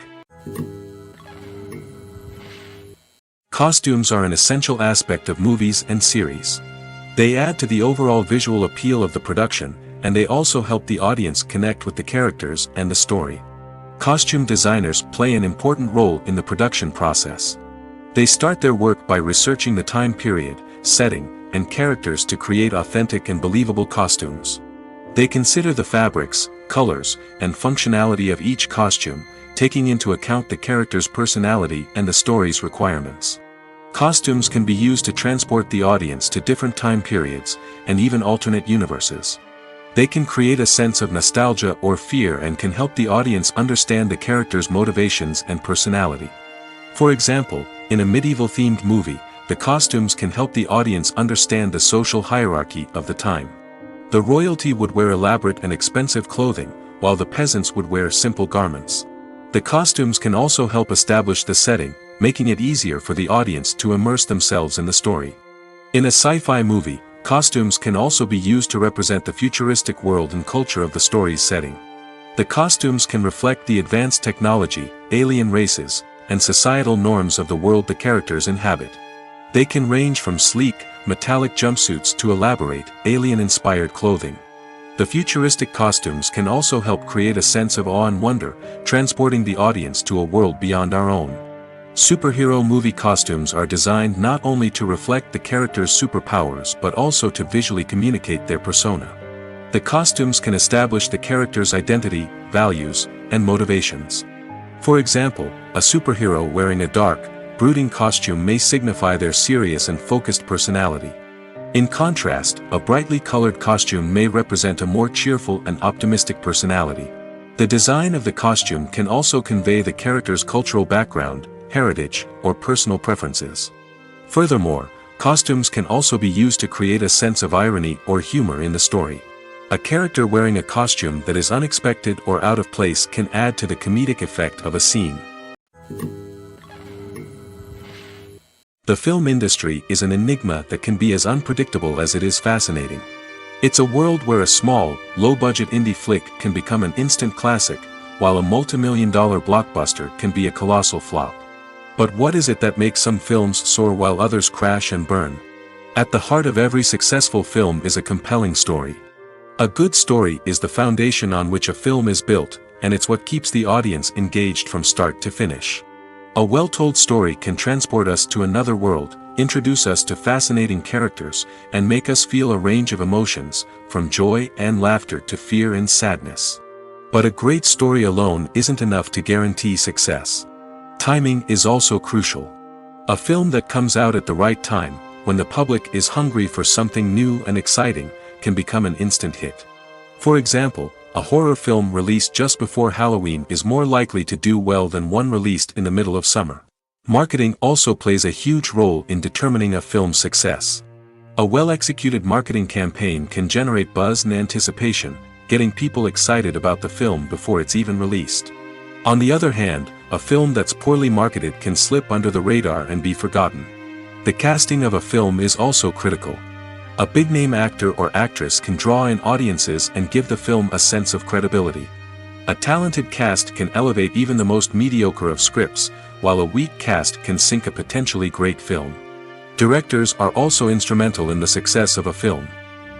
Costumes are an essential aspect of movies and series. They add to the overall visual appeal of the production, and they also help the audience connect with the characters and the story. Costume designers play an important role in the production process. They start their work by researching the time period, setting, and characters to create authentic and believable costumes. They consider the fabrics, colors, and functionality of each costume, taking into account the character's personality and the story's requirements. Costumes can be used to transport the audience to different time periods, and even alternate universes. They can create a sense of nostalgia or fear and can help the audience understand the character's motivations and personality. For example, in a medieval-themed movie, the costumes can help the audience understand the social hierarchy of the time. The royalty would wear elaborate and expensive clothing, while the peasants would wear simple garments. The costumes can also help establish the setting, making it easier for the audience to immerse themselves in the story. In a sci-fi movie, costumes can also be used to represent the futuristic world and culture of the story's setting. The costumes can reflect the advanced technology, alien races, and societal norms of the world the characters inhabit. They can range from sleek, metallic jumpsuits to elaborate, alien-inspired clothing. The futuristic costumes can also help create a sense of awe and wonder, transporting the audience to a world beyond our own. Superhero movie costumes are designed not only to reflect the character's superpowers but also to visually communicate their persona. The costumes can establish the character's identity, values, and motivations. For example, a superhero wearing a dark, brooding costume may signify their serious and focused personality. In contrast, a brightly colored costume may represent a more cheerful and optimistic personality. The design of the costume can also convey the character's cultural background, heritage, or personal preferences. Furthermore, costumes can also be used to create a sense of irony or humor in the story. A character wearing a costume that is unexpected or out of place can add to the comedic effect of a scene. The film industry is an enigma that can be as unpredictable as it is fascinating. It's a world where a small, low-budget indie flick can become an instant classic, while a multi-million-dollar blockbuster can be a colossal flop. But what is it that makes some films soar while others crash and burn? At the heart of every successful film is a compelling story. A good story is the foundation on which a film is built, and it's what keeps the audience engaged from start to finish. A well-told story can transport us to another world, introduce us to fascinating characters, and make us feel a range of emotions, from joy and laughter to fear and sadness. But a great story alone isn't enough to guarantee success. Timing is also crucial. A film that comes out at the right time, when the public is hungry for something new and exciting, can become an instant hit. For example, a horror film released just before Halloween is more likely to do well than one released in the middle of summer. Marketing also plays a huge role in determining a film's success. A well-executed marketing campaign can generate buzz and anticipation, getting people excited about the film before it's even released. On the other hand, a film that's poorly marketed can slip under the radar and be forgotten. The casting of a film is also critical. A big-name actor or actress can draw in audiences and give the film a sense of credibility. A talented cast can elevate even the most mediocre of scripts, while a weak cast can sink a potentially great film. Directors are also instrumental in the success of a film.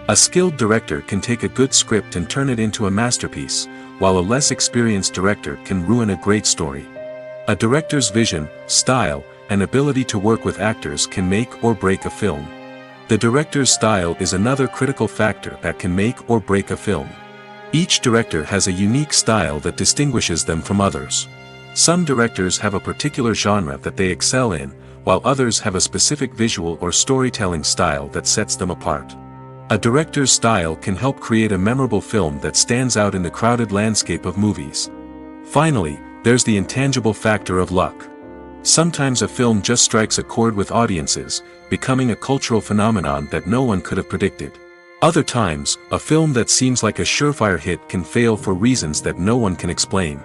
A skilled director can take a good script and turn it into a masterpiece, while a less experienced director can ruin a great story. A director's vision, style, and ability to work with actors can make or break a film. The director's style is another critical factor that can make or break a film. Each director has a unique style that distinguishes them from others. Some directors have a particular genre that they excel in, while others have a specific visual or storytelling style that sets them apart. A director's style can help create a memorable film that stands out in the crowded landscape of movies. Finally, there's the intangible factor of luck. Sometimes a film just strikes a chord with audiences, becoming a cultural phenomenon that no one could have predicted. Other times, a film that seems like a surefire hit can fail for reasons that no one can explain.